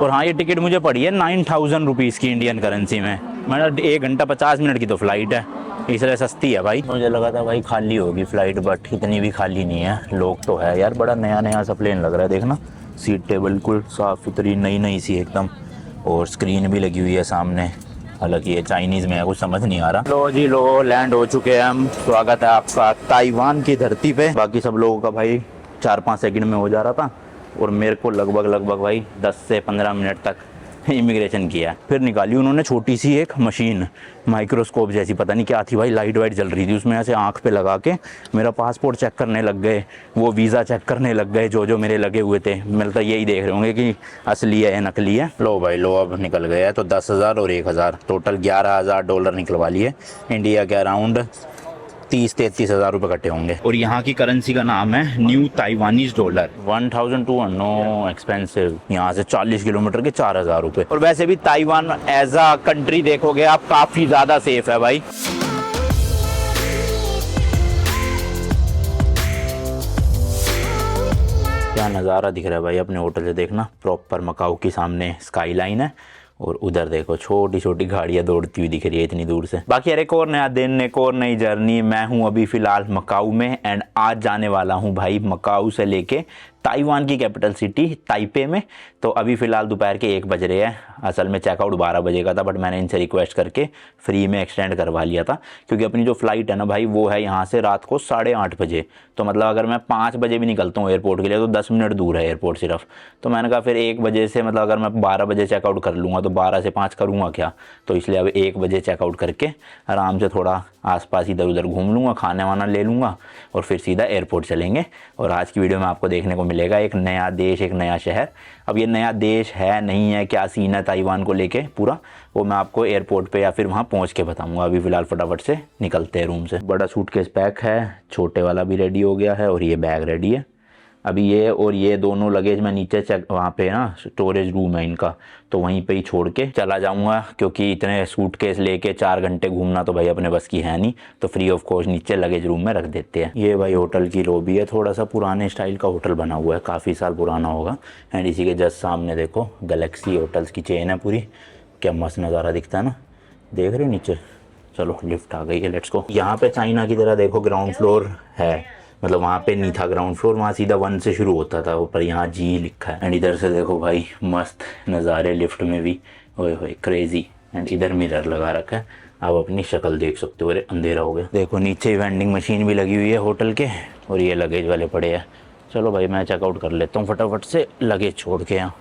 और हाँ, ये टिकट मुझे पड़ी है 9000 रुपीज़ की इंडियन करेंसी में। मतलब 1 घंटा 50 मिनट की तो फ्लाइट है, इसलिए सस्ती है भाई। मुझे लगा था भाई खाली होगी फ्लाइट, बट इतनी भी खाली नहीं है, लोग तो है यार। बड़ा नया नया सा प्लेन लग रहा है, देखना सीट टेबल बिल्कुल साफ़ सुथरी नई नई सी एकदम, और स्क्रीन भी लगी हुई है सामने। हालांकि ये चाइनीज़ में है, कुछ समझ नहीं आ रहा। लो जी लो, लैंड हो चुके हैं हम। स्वागत है आपका ताइवान की धरती पे। बाकी सब लोगों का भाई 4-5 सेकंड में हो जा रहा था, और मेरे को लगभग भाई 10 से 15 मिनट तक इमिग्रेशन किया। फिर निकाली उन्होंने छोटी सी एक मशीन, माइक्रोस्कोप जैसी, पता नहीं क्या थी भाई, लाइट वाइट जल रही थी उसमें, ऐसे आंख पे लगा के मेरा पासपोर्ट चेक करने लग गए, वो वीज़ा चेक करने लग गए, जो जो मेरे लगे हुए थे। मतलब तो यही देख रहे होंगे कि असली है या नकली है। लो भाई लो, अब निकल गया। तो 10,000 और 1,000 टोटल $11,000 निकलवा लिए। इंडिया के अराउंड 30-33 हज़ार रुपये कटे होंगे। और यहाँ की करेंसी का नाम है new Taiwanese dollar. 1200, no expensive. यहाँ से 40 किलोमीटर के 4,000 रुपये। और वैसे भी ताइवान एज अ कंट्री देखोगे आप, काफ़ी ज़्यादा सेफ है भाई। क्या नज़ारा दिख रहा है भाई अपने होटल से, देखना प्रॉपर मकाऊ के सामने स्काई लाइन है, और उधर देखो छोटी छोटी गाड़ियाँ दौड़ती हुई दिख रही है इतनी दूर से। बाकी यार एक और नया दिन, एक और नई जर्नी। मैं हूँ अभी फ़िलहाल मकाऊ में, एंड आज जाने वाला हूँ भाई मकाऊ से लेके ताइवान की कैपिटल सिटी ताइपे में। तो अभी फ़िलहाल दोपहर के 1 बज रहे हैं। असल में चेकआउट 12 बजे का था, बट मैंने इनसे रिक्वेस्ट करके फ्री में एक्सटेंड करवा लिया था, क्योंकि अपनी जो फ़्लाइट है ना भाई, वो है यहाँ से रात को 8:30 बजे। तो मतलब अगर मैं 5 बजे भी निकलता हूँ एयरपोर्ट के लिए, तो 10 मिनट दूर है एयरपोर्ट सिर्फ। तो मैंने कहा फिर 1 बजे से, मतलब अगर मैं 12 बजे चेकआउट कर लूँगा तो 12 से 5 करूँगा क्या। तो इसलिए अब 1 बजे चेकआउट करके आराम से थोड़ा आसपास इधर उधर घूम लूँगा, खाना वाना ले लूँगा, और फिर सीधा एयरपोर्ट चलेंगे। और आज की वीडियो में आपको देखने को मिलेगा एक नया देश, एक नया शहर। अब ये नया देश है नहीं है, क्या सीन है ताइवान को लेके पूरा, वो मैं आपको एयरपोर्ट पे या फिर वहाँ पहुँच के बताऊँगा। अभी फ़िलहाल फटाफट से निकलते हैं रूम से। बड़ा सूटकेस पैक है, छोटे वाला भी रेडी हो गया है, और ये बैग रेडी है। अभी ये और ये दोनों लगेज मैं नीचे चेक, वहाँ पे ना स्टोरेज रूम है इनका, तो वहीं पे ही छोड़ के चला जाऊँगा, क्योंकि इतने सूटकेस लेके 4 घंटे घूमना तो भाई अपने बस की है नहीं। तो फ्री ऑफ कॉस्ट नीचे लगेज रूम में रख देते हैं। ये भाई होटल की लॉबी है, थोड़ा सा पुराने स्टाइल का होटल बना हुआ है, काफ़ी साल पुराना होगा। एंड इसी के जस्ट सामने देखो गैलेक्सी होटल्स की चेन है पूरी। क्या मस्त नज़ारा दिखता है ना, देख रहे हो नीचे। चलो लिफ्ट आ गई है, लेट्स गो। यहाँ पे चाइना की तरह देखो ग्राउंड फ्लोर है, मतलब वहाँ पे नहीं था ग्राउंड फ्लोर, वहाँ सीधा 1 से शुरू होता था, ऊपर यहाँ जी लिखा है। एंड इधर से देखो भाई मस्त नज़ारे लिफ्ट में भी, ओए होए क्रेजी। एंड इधर मिरर लगा रखा है, आप अपनी शक्ल देख सकते हो। अरे अंधेरा हो गया। देखो नीचे वेंडिंग मशीन भी लगी हुई है होटल के, और ये लगेज वाले पड़े हैं। चलो भाई मैं चेकआउट कर लेता हूँ फटाफट से, लगेज छोड़ के। यहाँ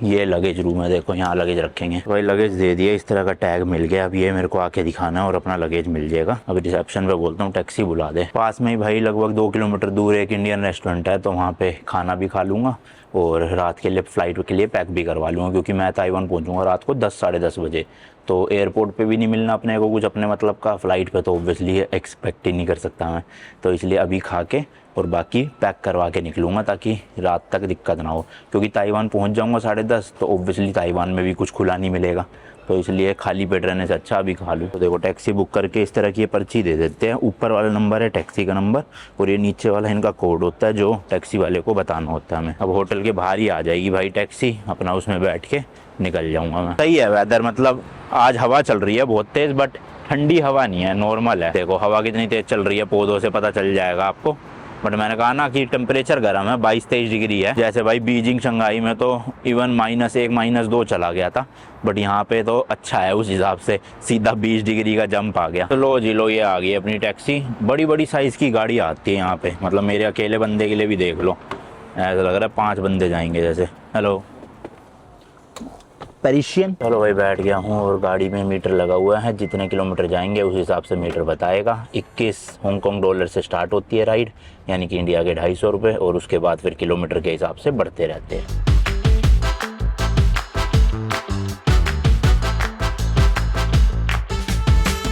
ये लगेज रूम है, देखो यहाँ लगेज रखेंगे। भाई लगेज दे दिया, इस तरह का टैग मिल गया। अब ये मेरे को आके दिखाना है और अपना लगेज मिल जाएगा। अभी रिसेप्शन पे बोलता हूँ टैक्सी बुला दे। पास में ही भाई लगभग 2 किलोमीटर दूर एक इंडियन रेस्टोरेंट है, तो वहाँ पे खाना भी खा लूँगा, और रात के लिए फ़्लाइट के लिए पैक भी करवा लूँगा, क्योंकि मैं ताइवान पहुँचूँगा रात को 10 साढ़े 10 बजे। तो एयरपोर्ट पे भी नहीं मिलना अपने को कुछ अपने मतलब का, फ़्लाइट पे तो ऑब्वियसली एक्सपेक्ट ही नहीं कर सकता मैं। तो इसलिए अभी खा के और बाकी पैक करवा के निकलूँगा, ताकि रात तक दिक्कत ना हो, क्योंकि ताइवान पहुँच जाऊँगा 10:30, तो ऑब्वियसली ताइवान में भी कुछ खुला नहीं मिलेगा। तो इसलिए खाली पेट रहने से अच्छा अभी खा लूँ। तो देखो टैक्सी बुक करके इस तरह की ये पर्ची दे देते हैं। ऊपर वाला नंबर है टैक्सी का नंबर, और ये नीचे वाला इनका कोड होता है जो टैक्सी वाले को बताना होता है हमें। अब होटल के बाहर ही आ जाएगी भाई टैक्सी, अपना उसमें बैठ के निकल जाऊँगा मैं। सही है वेदर, मतलब आज हवा चल रही है बहुत तेज़, बट ठंडी हवा नहीं है, नॉर्मल है। देखो हवा कितनी तेज़ चल रही है, पौधों से पता चल जाएगा आपको। बट मैंने कहा ना कि टेम्परेचर गर्म है, 22-23 डिग्री है। जैसे भाई बीजिंग शंघाई में तो इवन -1 -2 चला गया था, बट यहाँ पे तो अच्छा है उस हिसाब से, सीधा 20 डिग्री का जंप आ गया। तो लो जी लो, ये आ गई अपनी टैक्सी। बड़ी बड़ी साइज़ की गाड़ी आती है यहाँ पे, मतलब मेरे अकेले बंदे के लिए भी देख लो, ऐसा लग रहा है 5 बंदे जाएंगे जैसे। हेलो पेरिशियन। चलो भाई बैठ गया हूँ, और गाड़ी में मीटर लगा हुआ है, जितने किलोमीटर जाएंगे उस हिसाब से मीटर बताएगा। 21 हांगकांग डॉलर से स्टार्ट होती है राइड, यानी कि इंडिया के 250 रुपये, और उसके बाद फिर किलोमीटर के हिसाब से बढ़ते रहते हैं।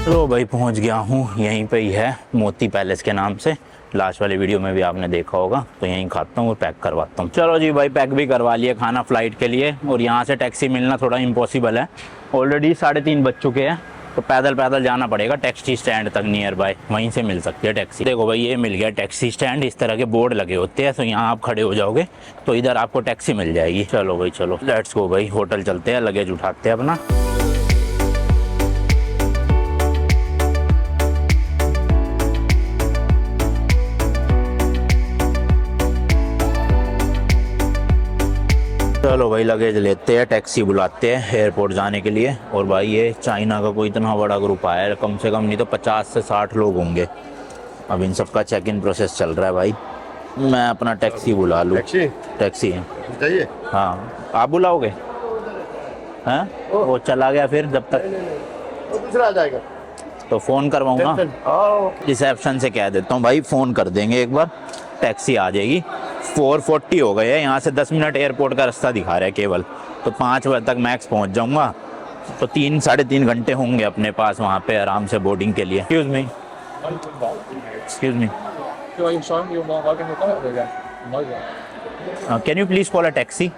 लो भाई पहुँच गया हूँ, यहीं पे ही है मोती पैलेस के नाम से। लास्ट वाली वीडियो में भी आपने देखा होगा। तो यहीं खाता हूँ और पैक करवाता हूँ। चलो जी भाई पैक भी करवा लिया खाना फ़्लाइट के लिए, और यहाँ से टैक्सी मिलना थोड़ा इम्पॉसिबल है। ऑलरेडी 3:30 बज चुके हैं, तो पैदल पैदल जाना पड़ेगा टैक्सी स्टैंड तक नियर बाय, वहीं से मिल सकती है टैक्सी। देखो भाई ये मिल गया टैक्सी स्टैंड, इस तरह के बोर्ड लगे होते हैं, तो यहाँ आप खड़े हो जाओगे तो इधर आपको टैक्सी मिल जाएगी। चलो भाई चलो लेट्स गो भाई, होटल चलते हैं, लगेज उठाते हैं अपना। चलो भाई लगेज लेते हैं, टैक्सी बुलाते हैं एयरपोर्ट जाने के लिए। और भाई ये चाइना का कोई इतना बड़ा ग्रुप आया है, कम से कम नहीं तो 50 से 60 लोग होंगे। अब इन सब का चेक इन प्रोसेस चल रहा है भाई। मैं अपना टैक्सी बुला लूँ। टैक्सी है चाहिए? हाँ आप बुलाओगे? हैं वो चला गया फिर, जब तक दूसरा आ जाएगा तो फ़ोन करवाऊँगा रिसेप्शन से, कह देता हूँ भाई फ़ोन कर देंगे एक बार, टैक्सी आ जाएगी। 4:40 हो गए हैं, यहाँ से 10 मिनट एयरपोर्ट का रास्ता दिखा रहा है केवल, तो 5 बजे तक मैक्स पहुँच जाऊँगा। तो 3-3.5 घंटे होंगे अपने पास वहाँ पे आराम से बोर्डिंग के लिए। Excuse me can you please call a taxi?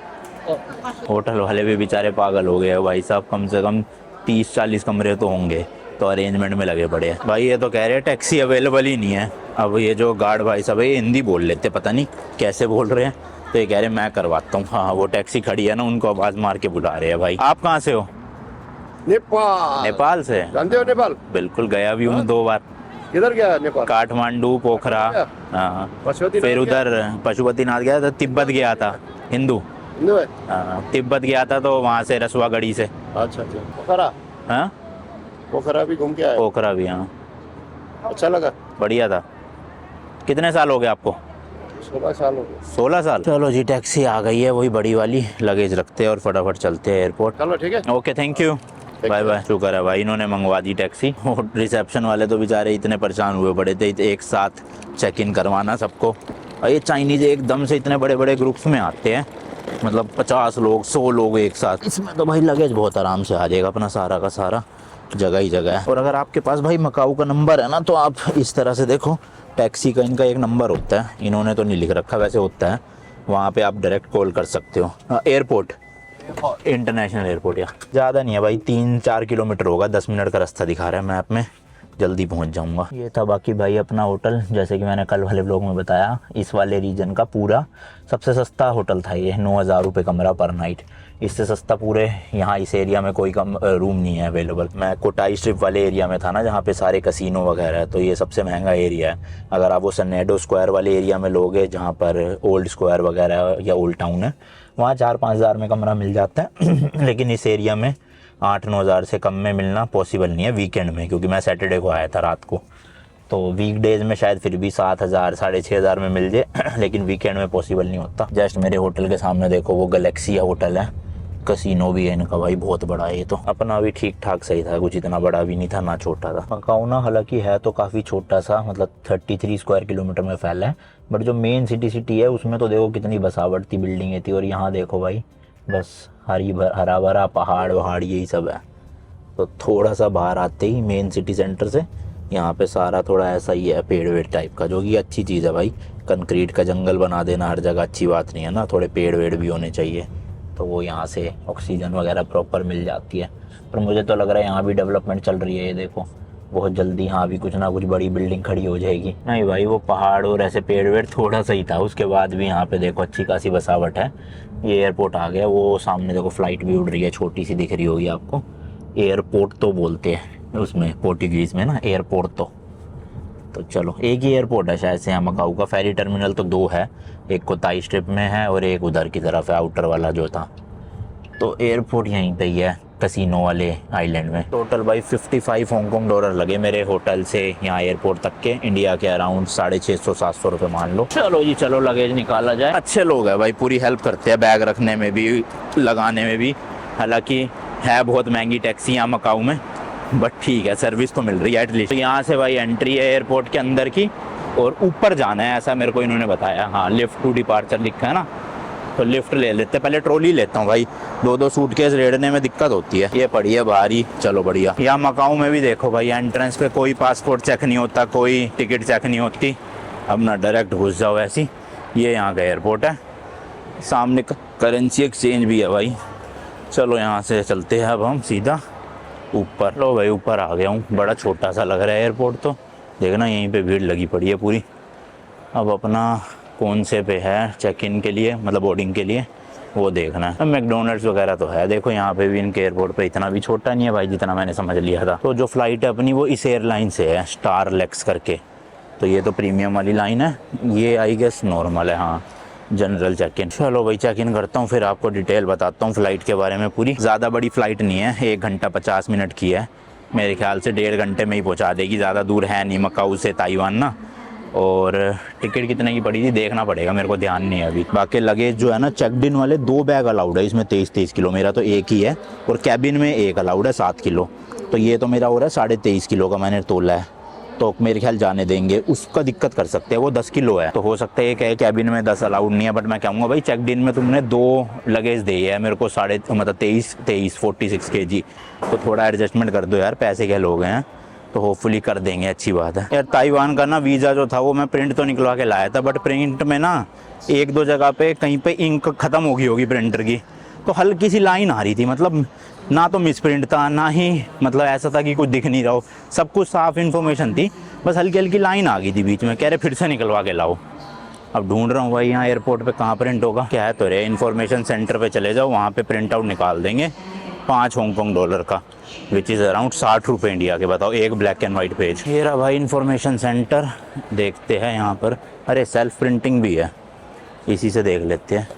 Hotel वाले भी बेचारे पागल हो गए हैं भाई साहब, कम से कम 30-40 कमरे तो होंगे, तो अरेंजमेंट में लगे पड़े हैं भाई। ये तो कह रहे हैं टैक्सी अवेलेबल ही नहीं है। अब ये जो गार्ड भाई साहब है ये हिंदी बोल लेते, पता नहीं कैसे बोल रहे हैं, तो ये कह रहे हैं मैं करवाता हूँ। हाँ वो टैक्सी खड़ी है ना, उनको आवाज़ मार के बुला रहे हैं। भाई आप कहाँ से हो? नेपाल। नेपाल से? जानते हो नेपाल? बिल्कुल, गया भी हूँ 2 बार। किधर गया नेपाल? काठमांडू, पोखरा, हाँ फिर उधर पशुपतिनाथ गया था, तिब्बत गया था, हिंदू तिब्बत गया था, तो वहाँ से रसुआगढ़ी से। अच्छा अच्छा। पोखरा? हाँ पोखरा भी घूम के आए? पोखरा भी, हाँ अच्छा लगा? बढ़िया था। कितने साल हो गए आपको? 16 साल हो गए। 16 साल। चलो जी टैक्सी आ गई है, वही बड़ी वाली, लगेज रखते हैं और फटाफट चलते हैं एयरपोर्ट। चलो ठीक है, okay thank you, bye bye. शुक्र है भाई इन्होंने मंगवा दी टैक्सी। और रिसेप्शन वाले तो बेचारे इतने परेशान हुए पड़े थे, एक साथ चेक इन करवाना सबको। और ये चाइनीज एकदम से इतने बड़े बड़े ग्रुप्स में आते हैं, मतलब 50 लोग 100 लोग एक साथ। इसमें तो भाई लगेज बहुत आराम से आ जाएगा अपना सारा का सारा, जगह ही जगह है। और अगर आपके पास भाई मकाऊ का नंबर है ना, तो आप इस तरह से देखो, टैक्सी का इनका एक नंबर होता है, इन्होंने तो नहीं लिख रखा, वैसे होता है, वहाँ पे आप डायरेक्ट कॉल कर सकते हो। एयरपोर्ट, इंटरनेशनल एयरपोर्ट, या ज़्यादा नहीं है भाई, 3-4 किलोमीटर होगा, 10 मिनट का रास्ता दिखा रहा है मैप में, जल्दी पहुंच जाऊंगा। ये था बाकी भाई अपना होटल, जैसे कि मैंने कल वाले व्लॉग में बताया, इस वाले रीजन का पूरा सबसे सस्ता होटल था ये, 9,000 रुपये कमरा पर नाइट। इससे सस्ता पूरे यहाँ इस एरिया में कोई कम रूम नहीं है अवेलेबल। मैं कोटाई स्ट्रिप वाले एरिया में था ना, जहाँ पे सारे कसिनो वगैरह है, तो ये सबसे महंगा एरिया है। अगर आप वो सन्नेडो स्क्वायर वाले एरिया में लोगे, जहाँ पर ओल्ड स्क्वायर वगैरह या ओल्ड टाउन है, वहाँ 4-5 हज़ार में कमरा मिल जाता है। लेकिन इस एरिया में 8-9 हज़ार से कम में मिलना पॉसिबल नहीं है वीकेंड में, क्योंकि मैं सैटरडे को आया था रात को, तो वीकडेज़ में शायद फिर भी 7,000 6,500 में मिल जाए, लेकिन वीकेंड में पॉसिबल नहीं होता। जस्ट मेरे होटल के सामने देखो वो गैलेक्सिया होटल है, कसिनो भी है इनका भाई, बहुत बड़ा है ये तो। अपना भी ठीक ठाक सही था, कुछ इतना बड़ा भी नहीं था ना छोटा था। मकाऊ ना हालांकि है तो काफ़ी छोटा सा, मतलब 33 स्क्वायर किलोमीटर में फैला है, बट जो मेन सिटी है उसमें तो देखो कितनी बसावट थी, बिल्डिंगें थी। और यहाँ देखो भाई बस हरा भरा पहाड़ वहाड़ यही सब है। तो थोड़ा सा बाहर आते ही मेन सिटी सेंटर से यहाँ पे सारा थोड़ा ऐसा ही है, पेड़ वेड़ टाइप का, जो कि अच्छी चीज़ है भाई। कंक्रीट का जंगल बना देना हर जगह अच्छी बात नहीं है ना, थोड़े पेड़ वेड़ भी होने चाहिए, तो वो यहाँ से ऑक्सीजन वगैरह प्रॉपर मिल जाती है। पर मुझे तो लग रहा है यहाँ भी डेवलपमेंट चल रही है, ये देखो बहुत जल्दी यहाँ भी कुछ ना कुछ बड़ी बिल्डिंग खड़ी हो जाएगी। नहीं भाई वो पहाड़ और ऐसे पेड़ वेड़ थोड़ा सा ही था, उसके बाद भी यहाँ पे देखो अच्छी खासी बसावट है। ये एयरपोर्ट आ गया, वो सामने देखो फ्लाइट भी उड़ रही है, छोटी सी दिख रही होगी आपको। एयरपोर्ट तो बोलते हैं उसमें पोर्टुगीज़ में ना, एयरपोर्ट तो चलो एक ही एयरपोर्ट है शायद से यहाँ मकाऊ का। फेरी टर्मिनल तो 2 है, एक कोताई स्ट्रिप में है और एक उधर की तरफ है आउटर वाला जो था। तो एयरपोर्ट यहीं पे ही है कसिनो वाले आइलैंड में। टोटल भाई 55 हांगकॉन्ग डॉलर लगे मेरे होटल से यहाँ एयरपोर्ट तक के, इंडिया के अराउंड 650-700 रुपये मान लो। चलो जी चलो लगेज निकाला जाए। अच्छे लोग हैं भाई, पूरी हेल्प करते हैं बैग रखने में भी, लगाने में भी। हालांकि है बहुत महंगी टैक्सी यहाँ मकाऊ में, बट ठीक है सर्विस तो मिल रही है एटलीस्ट। तो यहाँ से भाई एंट्री है एयरपोर्ट के अंदर की, और ऊपर जाना है ऐसा मेरे को इन्होंने बताया। हाँ लिफ्ट टू डिपार्चर लिखा है ना, तो लिफ्ट ले लेते हैं। पहले ट्रॉली लेता हूँ भाई, 2-2 सूटकेस रेड़ने में दिक्कत होती है। ये पड़ी है भारी, चलो बढ़िया। यहाँ मकाऊ में भी देखो भाई एंट्रेंस पे कोई पासपोर्ट चेक नहीं होता, कोई टिकट चेक नहीं होती, अपना डायरेक्ट घुस जाओ ऐसी। ये यहाँ का एयरपोर्ट है, सामने करेंसी एक्सचेंज भी है भाई। चलो यहाँ से चलते हैं अब हम सीधा ऊपर। लो भाई ऊपर आ गया हूँ, बड़ा छोटा सा लग रहा है एयरपोर्ट तो। देखना यहीं पे भीड़ लगी पड़ी है पूरी। अब अपना कौन से पे है चेक इन के लिए, मतलब बोर्डिंग के लिए, वो देखना है। अब मैकडोनल्ड्स वगैरह तो है, देखो यहाँ पे भी इनके एयरपोर्ट पे इतना भी छोटा नहीं है भाई जितना मैंने समझ लिया था। तो जो फ़्लाइट है अपनी वो इस एयरलाइन से है, स्टार लेक्स करके। तो ये तो प्रीमियम वाली लाइन है, ये आई गेस नॉर्मल है, हाँ जनरल चेक इन। चलो भाई चेक इन करता हूँ, फिर आपको डिटेल बताता हूँ फ़्लाइट के बारे में पूरी। ज़्यादा बड़ी फ़्लाइट नहीं है, 1 घंटा 50 मिनट की है, मेरे ख्याल से 1.5 घंटे में ही पहुँचा देगी, ज़्यादा दूर है नहीं मकाऊ से ताइवान ना। और टिकट कितने की पड़ी थी देखना पड़ेगा, मेरे को ध्यान नहीं है अभी। बाकी लगेज जो है ना चेकड इन वाले 2 बैग अलाउड है इसमें, 23 किलो, मेरा तो एक ही है। और कैबिन में एक अलाउड है 7 किलो, तो ये तो मेरा हो रहा है 23.5 किलो का मैंने तोला है, तो मेरे ख्याल जाने देंगे। उसका दिक्कत कर सकते हैं, वो 10 किलो है, तो हो सकता है एक कैबिन में 10 अलाउड नहीं है। बट मैं कहूँगा भाई चेकड इन में तुमने 2 लगेज दे है मेरे को, 23 46 kg, तो थोड़ा एडजस्टमेंट कर दो यार, पैसे क्या लोग हैं, तो होपफुली कर देंगे, अच्छी बात है यार। ताइवान का ना वीज़ा जो था वो मैं प्रिंट तो निकलवा के लाया था, बट प्रिंट में ना 1-2 जगह पे कहीं पे इंक ख़त्म हो गई होगी प्रिंटर की, तो हल्की सी लाइन आ रही थी, मतलब ना तो मिस प्रिंट था ना ही मतलब ऐसा था कि कुछ दिख नहीं रहा हो, सब कुछ साफ इन्फॉर्मेशन थी, बस हल्की हल्की लाइन आ गई थी बीच में। कह रहे फिर से निकलवा के लाओ। अब ढूंढ रहा हूँ भाई यहाँ एयरपोर्ट पे कहाँ प्रिंट होगा, क्या है तो रे इन्फॉर्मेशन सेंटर पे चले जाओ, वहाँ पे प्रिंट आउट निकाल देंगे 5 हांगकॉन्ग डॉलर का, विच इज़ अराउंड 60 रुपये इंडिया के। बताओ एक ब्लैक एंड वाइट पेज। ये रहा भाई इन्फॉर्मेशन सेंटर, देखते हैं यहाँ पर। अरे सेल्फ प्रिंटिंग भी है, इसी से देख लेते हैं।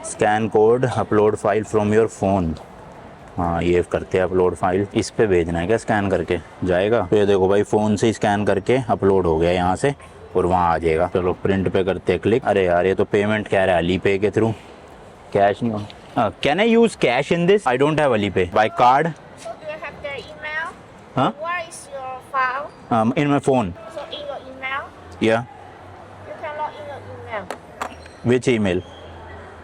Scan code upload file from your phone, हाँ ये करते हैं अपलोड फाइल, इस पे भेजना है क्या स्कैन करके जाएगा। तो ये देखो भाई फ़ोन से स्कैन करके अपलोड हो गया यहाँ से और वहाँ आ जाएगा। चलो प्रिंट पे करते हैं क्लिक। अरे यार ये तो पेमेंट कह रहा है अली पे के थ्रू, कैश नहीं हो। Can I use cash in this? I don't have Alipay, by card. So do you have their email? Huh? Where is your file? In my phone. So in your email, Yeah. you can log in your email. Which email?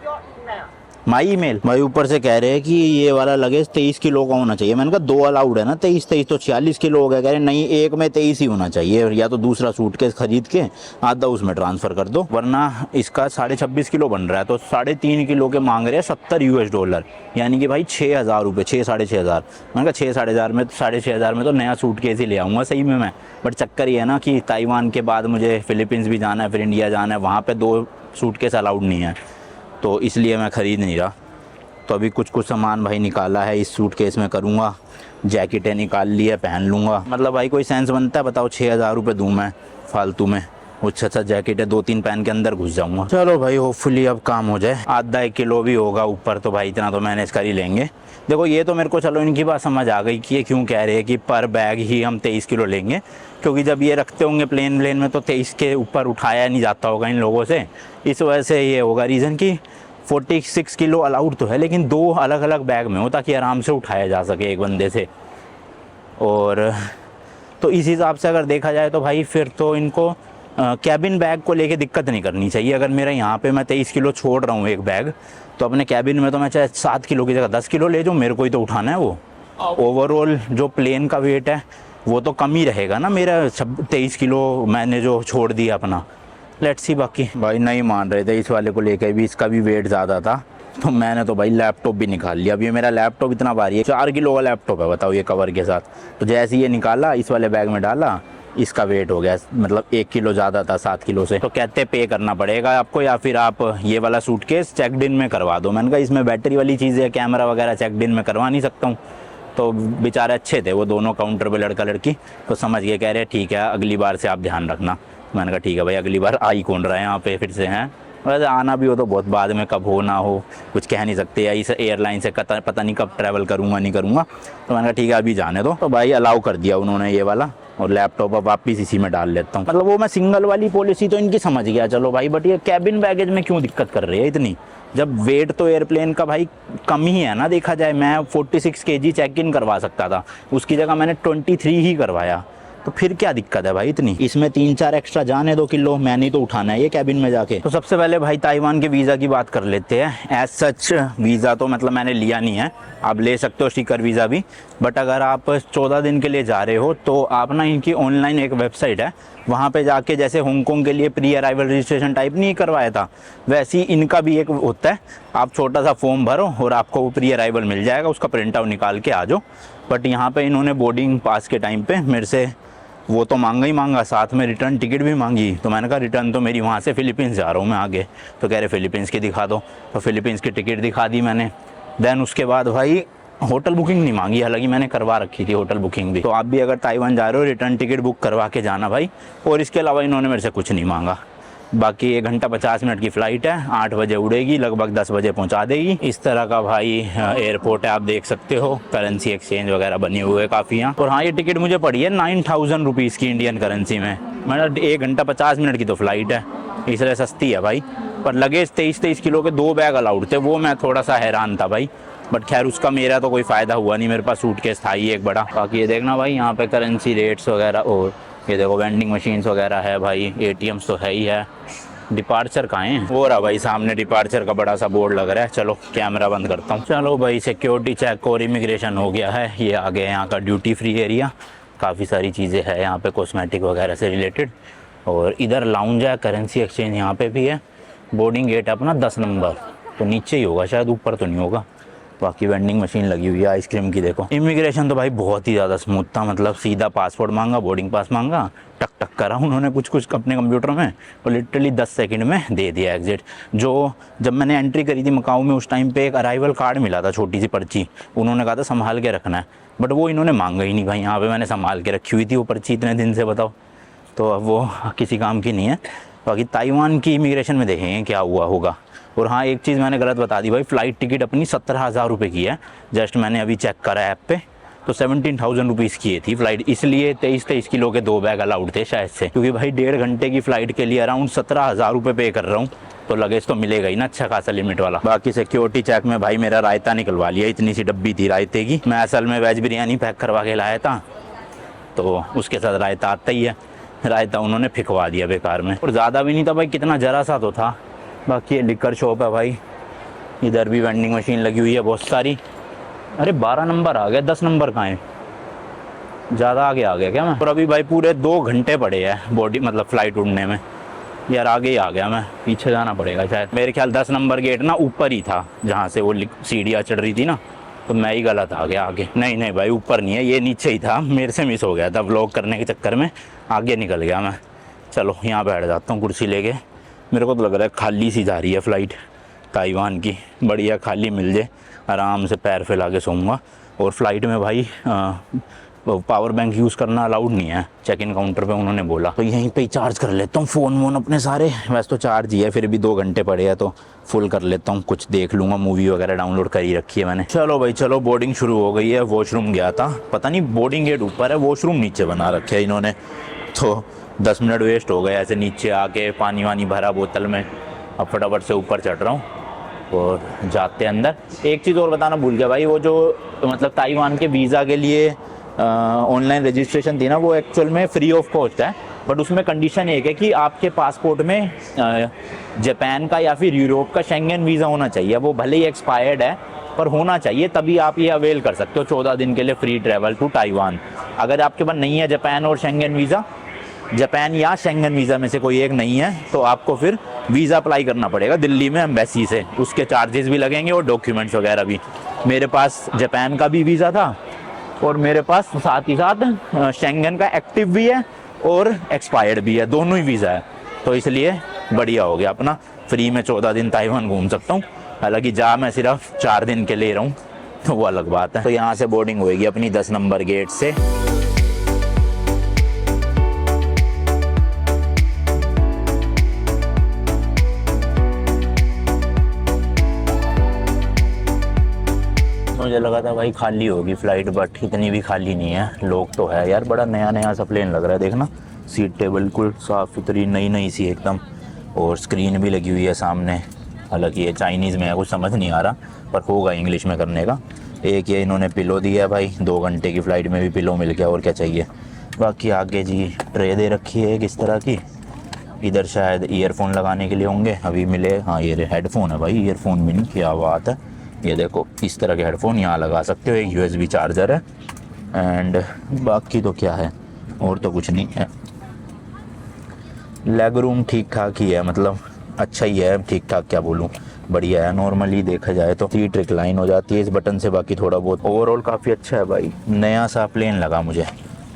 Your email. My email. भाई ऊपर से कह रहे हैं कि ये वाला luggage 23 kilo का होना चाहिए। मैंने कहा 2 अलाउड है ना, 23 तो 46 किलो हो गया। कह रहे नहीं, एक में 23 ही होना चाहिए, या तो दूसरा सूटकेस खरीद के आधा उसमें ट्रांसफ़र कर दो, वरना इसका 26.5 किलो बन रहा है, तो 3.5 किलो के मांग रहे हैं $70, यानी कि भाई 6,000 रुपये, 6-6,500। मैंने कहा 6-6,500 में, 6,500 में तो नया सूटकेस ही ले आऊँगा सही में मैं। बट चक्कर ये है ना कि ताइवान के बाद मुझे फ़िलीपींस भी जाना है, फिर इंडिया जाना है, वहाँ पर 2 सूटकेस अलाउड नहीं है, तो इसलिए मैं ख़रीद नहीं रहा। तो अभी कुछ सामान भाई निकाला है, इस सूटकेस में करूँगा, जैकेटें निकाल ली है, पहन लूँगा। मतलब भाई कोई सेंस बनता है बताओ, 6,000 रुपये दूँ मैं फालतू में, अच्छा जैकेट है 2-3 पहन के अंदर घुस जाऊँगा। चलो भाई होपफुली अब काम हो जाए, आधा 1 किलो भी होगा ऊपर तो भाई इतना तो मैनेज कर ही लेंगे। देखो ये तो मेरे को चलो इनकी बात समझ आ गई कि ये क्यों कह रहे हैं कि पर बैग ही हम 23 किलो लेंगे, क्योंकि जब ये रखते होंगे प्लेन में तो 23 के ऊपर उठाया नहीं जाता होगा इन लोगों से, इस वजह से ये होगा रीज़न कि 46 किलो अलाउड तो है, लेकिन 2 अलग अलग बैग में हो ताकि आराम से उठाया जा सके एक बंदे से। और तो इस हिसाब से अगर देखा जाए तो भाई फिर तो इनको कैबिन बैग को लेके दिक्कत नहीं करनी चाहिए। अगर मेरा यहाँ पे मैं 23 किलो छोड़ रहा हूँ एक बैग, तो अपने कैबिन में तो मैं चाहे 7 किलो की जगह 10 किलो ले जाऊँ, मेरे को ही तो उठाना है वो। ओवरऑल जो प्लेन का वेट है वो तो कम ही रहेगा ना मेरा, 23 किलो मैंने जो छोड़ दिया अपना। Let's see. बाकी भाई नहीं मान रहे थे इस वाले को लेकर भी, इसका भी वेट ज़्यादा था, तो मैंने तो भाई लैपटॉप भी निकाल लिया। अब ये मेरा लैपटॉप इतना भारी है, 4 किलो का लैपटॉप है बताओ ये कवर के साथ। तो जैसे ही ये निकाला इस वाले बैग में डाला, इसका वेट हो गया मतलब 1 किलो ज़्यादा था 7 किलो से। तो कहते पे करना पड़ेगा आपको, या फिर आप ये वाला सूटकेस चेकड इन में करवा दो। मैंने कहा इसमें बैटरी वाली चीज़ है, कैमरा वगैरह चेकड इन में करवा नहीं सकता हूँ। तो बेचारे अच्छे थे वो दोनों काउंटर पे लड़का लड़की, तो समझ गए, कह रहे ठीक है अगली बार से आप ध्यान रखना। मैंने कहा ठीक है भाई, अगली बार आ ही कौन रहा है यहाँ पे फिर से हैं। वैसे आना भी हो तो बहुत बाद में, कब हो ना हो कुछ कह नहीं सकते, या इस एयरलाइन से पता नहीं कब ट्रैवल करूँगा नहीं करूँगा। तो मैंने कहा ठीक है अभी जाने दो। तो भाई अलाउ कर दिया उन्होंने ये वाला, और लैपटॉप अब वापस इसी में डाल लेता हूँ। मतलब वो मैं सिंगल वाली पॉलिसी तो इनकी समझ गया चलो भाई, बट ये कैबिन बैगेज में क्यों दिक्कत कर रही है इतनी, जब वेट तो एयरप्लेन का भाई कम ही है ना। देखा जाए मैं 46 kg चेक इन करवा सकता था, उसकी जगह मैंने 23 ही करवाया, तो फिर क्या दिक्कत है भाई इतनी। इसमें 3-4 एक्स्ट्रा जाने 2 किलो, मैंने तो उठाना है ये कैबिन में जाके। तो सबसे पहले भाई ताइवान के वीज़ा की बात कर लेते हैं। एज सच वीज़ा तो मतलब मैंने लिया नहीं है, आप ले सकते हो स्टिकर वीज़ा भी, बट अगर आप 14 दिन के लिए जा रहे हो तो आप ना इनकी ऑनलाइन एक वेबसाइट है, वहाँ पे जाके जैसे हांगकॉन्ग के लिए प्री अराइवल रजिस्ट्रेशन टाइप नहीं करवाया था, वैसे ही इनका भी एक होता है। आप छोटा सा फॉर्म भरो और आपको वो प्री अराइवल मिल जाएगा, उसका प्रिंट आउट निकाल के आ जाओ। बट यहाँ पे इन्होंने बोर्डिंग पास के टाइम पे मेरे से वो तो मांगा ही मांगा, साथ में रिटर्न टिकट भी मांगी। तो मैंने कहा रिटर्न तो मेरी वहाँ से फ़िलीपींस जा रहा हूँ मैं आगे। तो कह रहे फ़िलीपींस की दिखा दो, तो फ़िलीपींस की टिकट दिखा दी मैंने। देन उसके बाद भाई होटल बुकिंग नहीं मांगी, हालांकि मैंने करवा रखी थी होटल बुकिंग भी। तो आप भी अगर ताइवान जा रहे हो रिटर्न टिकट बुक करवा के जाना भाई। और इसके अलावा इन्होंने मेरे से कुछ नहीं मांगा। बाकी 1 घंटा 50 मिनट की फ़्लाइट है, 8 बजे उड़ेगी, लगभग 10 बजे पहुंचा देगी। इस तरह का भाई एयरपोर्ट है, आप देख सकते हो। करेंसी एक्सचेंज वगैरह बनी हुई है काफ़ी यहाँ। और हाँ, ये टिकट मुझे पड़ी है 9000 रुपीज़ की इंडियन करेंसी में। मतलब 1 घंटा 50 मिनट की तो फ़्लाइट है, इसलिए सस्ती है भाई। पर लगेज 23 किलो के 2 बैग अलाउड थे, वो मैं थोड़ा सा हैरान था भाई। बट खैर उसका मेरा तो कोई फ़ायदा हुआ नहीं, मेरे पास सूटकेस था ही एक बड़ा। बाकी ये देखना भाई, यहाँ पे करेंसी रेट्स वगैरह, और ये देखो वेंडिंग मशीन्स वगैरह है भाई। ATMs तो है ही है। डिपार्चर कहाँ है? हो रहा भाई सामने डिपार्चर का बड़ा सा बोर्ड लग रहा है। चलो कैमरा बंद करता हूँ। चलो भाई, सिक्योरिटी चेक और इमिग्रेशन हो गया है। ये आ गया यहाँ का ड्यूटी फ्री एरिया। काफ़ी सारी चीज़ें हैं यहाँ पे कॉस्मेटिक वगैरह से रिलेटेड। और इधर लाउंज है, करेंसी एक्सचेंज यहाँ पे भी है। बोर्डिंग गेट है अपना 10 नंबर, तो नीचे ही होगा शायद, ऊपर तो नहीं होगा। बाकी वेंडिंग मशीन लगी हुई है आइसक्रीम की। देखो इमिग्रेशन तो भाई बहुत ही ज़्यादा स्मूथ था। मतलब सीधा पासपोर्ट मांगा, बोर्डिंग पास मांगा, टक टक करा उन्होंने कुछ अपने कंप्यूटर में, और लिटरली 10 सेकंड में दे दिया एग्जिट। जो जब मैंने एंट्री करी थी मकाऊ में, उस टाइम पे एक अराइवल कार्ड मिला था, छोटी सी पर्ची। उन्होंने कहा था संभाल के रखना है, बट वो इन्होंने मांगा ही नहीं भाई। यहाँ पर मैंने संभाल के रखी हुई थी वो पर्ची इतने दिन से, बताओ। तो अब वो किसी काम की नहीं है। बाकी ताइवान की इमिग्रेशन में देखेंगे क्या हुआ होगा। और हाँ, एक चीज़ मैंने गलत बता दी भाई, फ़्लाइट टिकट अपनी 17,000 रुपये की है। जस्ट मैंने अभी चेक करा ऐप पे, तो 17,000 रुपीज़ की थी फ़्लाइट। इसलिए 23 किलो के 2 बैग अलाउड थे शायद से, क्योंकि भाई 1.5 घंटे की फ़्लाइट के लिए अराउंड 17,000 रुपये पे कर रहा हूँ। तो लगेज तो मिलेगा ही ना अच्छा खासा लिमिट वाला। बाकी सिक्योरिटी चेक में भाई मेरा रायता निकलवा लिया, इतनी सी डब्बी थी रायते की। मैं असल में वेज बिरयानी पैक करवा के लाया था, तो उसके साथ रायता आता ही है। रायता उन्होंने फिकवा दिया बेकार में, और ज़्यादा भी नहीं था भाई, कितना जरा सा तो था। बाकी ये लिकर शॉप है भाई। इधर भी वेंडिंग मशीन लगी हुई है बहुत सारी। अरे 12 नंबर आ गया, 10 नंबर कहाँ है? ज़्यादा आगे आ गया क्या मैं? और अभी भाई पूरे 2 घंटे पड़े हैं बॉडी मतलब फ़्लाइट उड़ने में। यार आगे ही आ गया मैं, पीछे जाना पड़ेगा शायद। मेरे ख्याल 10 नंबर गेट ना ऊपर ही था, जहाँ से वो सीढ़ियाँ चढ़ रही थी ना, तो मैं ही गलत आ गया आगे। नहीं भाई, ऊपर नहीं है, ये नीचे ही था। मेरे से मिस हो गया था, व्लॉग करने के चक्कर में आगे निकल गया मैं। चलो यहाँ बैठ जाता हूँ कुर्सी लेके। मेरे को तो लग रहा है खाली सी जा रही है फ़्लाइट ताइवान की। बढ़िया खाली मिल जाए, आराम से पैर फैला के सोऊंगा। और फ़्लाइट में भाई पावर बैंक यूज़ करना अलाउड नहीं है, चेक इन काउंटर पे उन्होंने बोला। तो यहीं पे ही चार्ज कर लेता हूँ फ़ोन वोन अपने सारे। वैसे तो चार्ज ही है, फिर भी 2 घंटे पड़े हैं तो फुल कर लेता हूँ। कुछ देख लूँगा, मूवी वगैरह डाउनलोड कर ही रखी है मैंने। चलो भाई चलो, बोर्डिंग शुरू हो गई है। वॉशरूम गया था, पता नहीं बोर्डिंग गेट ऊपर है, वॉशरूम नीचे बना रखे है इन्होंने। तो 10 मिनट वेस्ट हो गए ऐसे नीचे आके, पानी वानी भरा बोतल में। अब फटाफट से ऊपर चढ़ रहा हूँ और जाते अंदर। एक चीज़ और बताना भूल गया भाई, वो जो मतलब ताइवान के वीज़ा के लिए ऑनलाइन रजिस्ट्रेशन थी ना, वो एक्चुअल में फ्री ऑफ कॉस्ट है। बट उसमें कंडीशन एक है कि आपके पासपोर्ट में जापान का या फिर यूरोप का शेंगन वीज़ा होना चाहिए। वो भले ही एक्सपायर्ड है पर होना चाहिए, तभी आप ये अवेल कर सकते हो 14 दिन के लिए फ्री ट्रैवल टू ताइवान। अगर आपके पास नहीं है जापान और शेंगन वीज़ा, जापान या शेंगन वीज़ा में से कोई एक नहीं है, तो आपको फिर वीज़ा अप्लाई करना पड़ेगा दिल्ली में एम्बेसी से। उसके चार्जेस भी लगेंगे और डॉक्यूमेंट्स वगैरह भी। मेरे पास जापान का भी वीज़ा था और मेरे पास साथ ही साथ शेंगन का एक्टिव भी है और एक्सपायर्ड भी है, दोनों ही वीज़ा है। तो इसलिए बढ़िया हो गया, अपना फ्री में 14 दिन ताइवान घूम सकता हूँ। हालांकि जा मैं सिर्फ 4 दिन के लिए रहा हूँ, तो वो अलग बात है। तो यहाँ से बोर्डिंग होएगी अपनी 10 नंबर गेट से। मुझे लगा था भाई खाली होगी फ़्लाइट, बट इतनी भी खाली नहीं है, लोग तो है यार। बड़ा नया नया सा प्लेन लग रहा है, देखना। सीटें बिल्कुल साफ़ सुथरी नई नई सी एकदम, और स्क्रीन भी लगी हुई है सामने। हालांकि ये चाइनीज़ में है, कुछ समझ नहीं आ रहा, पर होगा इंग्लिश में करने का। एक ये इन्होंने पिलो दिया है भाई, 2 घंटे की फ़्लाइट में भी पिलो मिल गया, और क्या चाहिए। बाकी आगे जी ट्रे दे रखी है किस तरह की। इधर शायद ईयरफोन लगाने के लिए होंगे, अभी मिले। हाँ ये हेडफोन है भाई, ईयरफोन भी नहीं, क्या बात है। ये देखो इस तरह के हेडफोन यहाँ लगा सकते हो, एक USB चार्जर है। एंड बाकी तो क्या है, और तो कुछ नहीं है। लेग रूम ठीक ठाक ही है, मतलब अच्छा ही है, ठीक ठाक क्या बोलूँ। बढ़िया है। नॉर्मली देखा जाए तो सीट रिक्लाइन हो जाती है इस बटन से, बाकी थोड़ा बहुत ओवरऑल काफ़ी अच्छा है भाई। नया सा प्लेन लगा मुझे,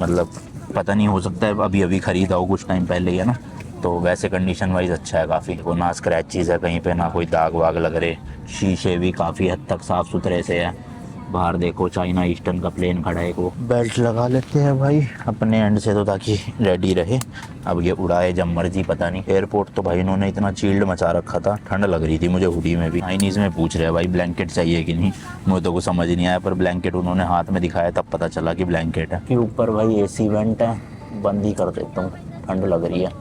मतलब पता नहीं, हो सकता है अभी अभी ख़रीदा हो कुछ टाइम पहले ही, है ना। तो वैसे कंडीशन वाइज अच्छा है काफ़ी, वो ना स्क्रैचेस है कहीं पे, ना कोई दाग वाग लग रहे। शीशे भी काफ़ी हद तक साफ़ सुथरे से है। बाहर देखो चाइना ईस्टर्न का प्लेन खड़ा है। वो बेल्ट लगा लेते हैं भाई अपने एंड से तो, ताकि रेडी रहे। अब ये उड़ाए जब मर्जी, पता नहीं। एयरपोर्ट तो भाई इन्होंने इतना चील्ड मचा रखा था, ठंड लग रही थी मुझे हुडी में भी। चाइनीज़ में पूछ रहे हैं भाई ब्लैंकेट चाहिए कि नहीं, मुझे तो कुछ समझ ही नहीं आया, पर ब्लैंकेट उन्होंने हाथ में दिखाया तब पता चला कि ब्लैंकेट है। कि ऊपर भाई AC वेंट है, बंद ही कर देता हूँ, ठंड लग रही है,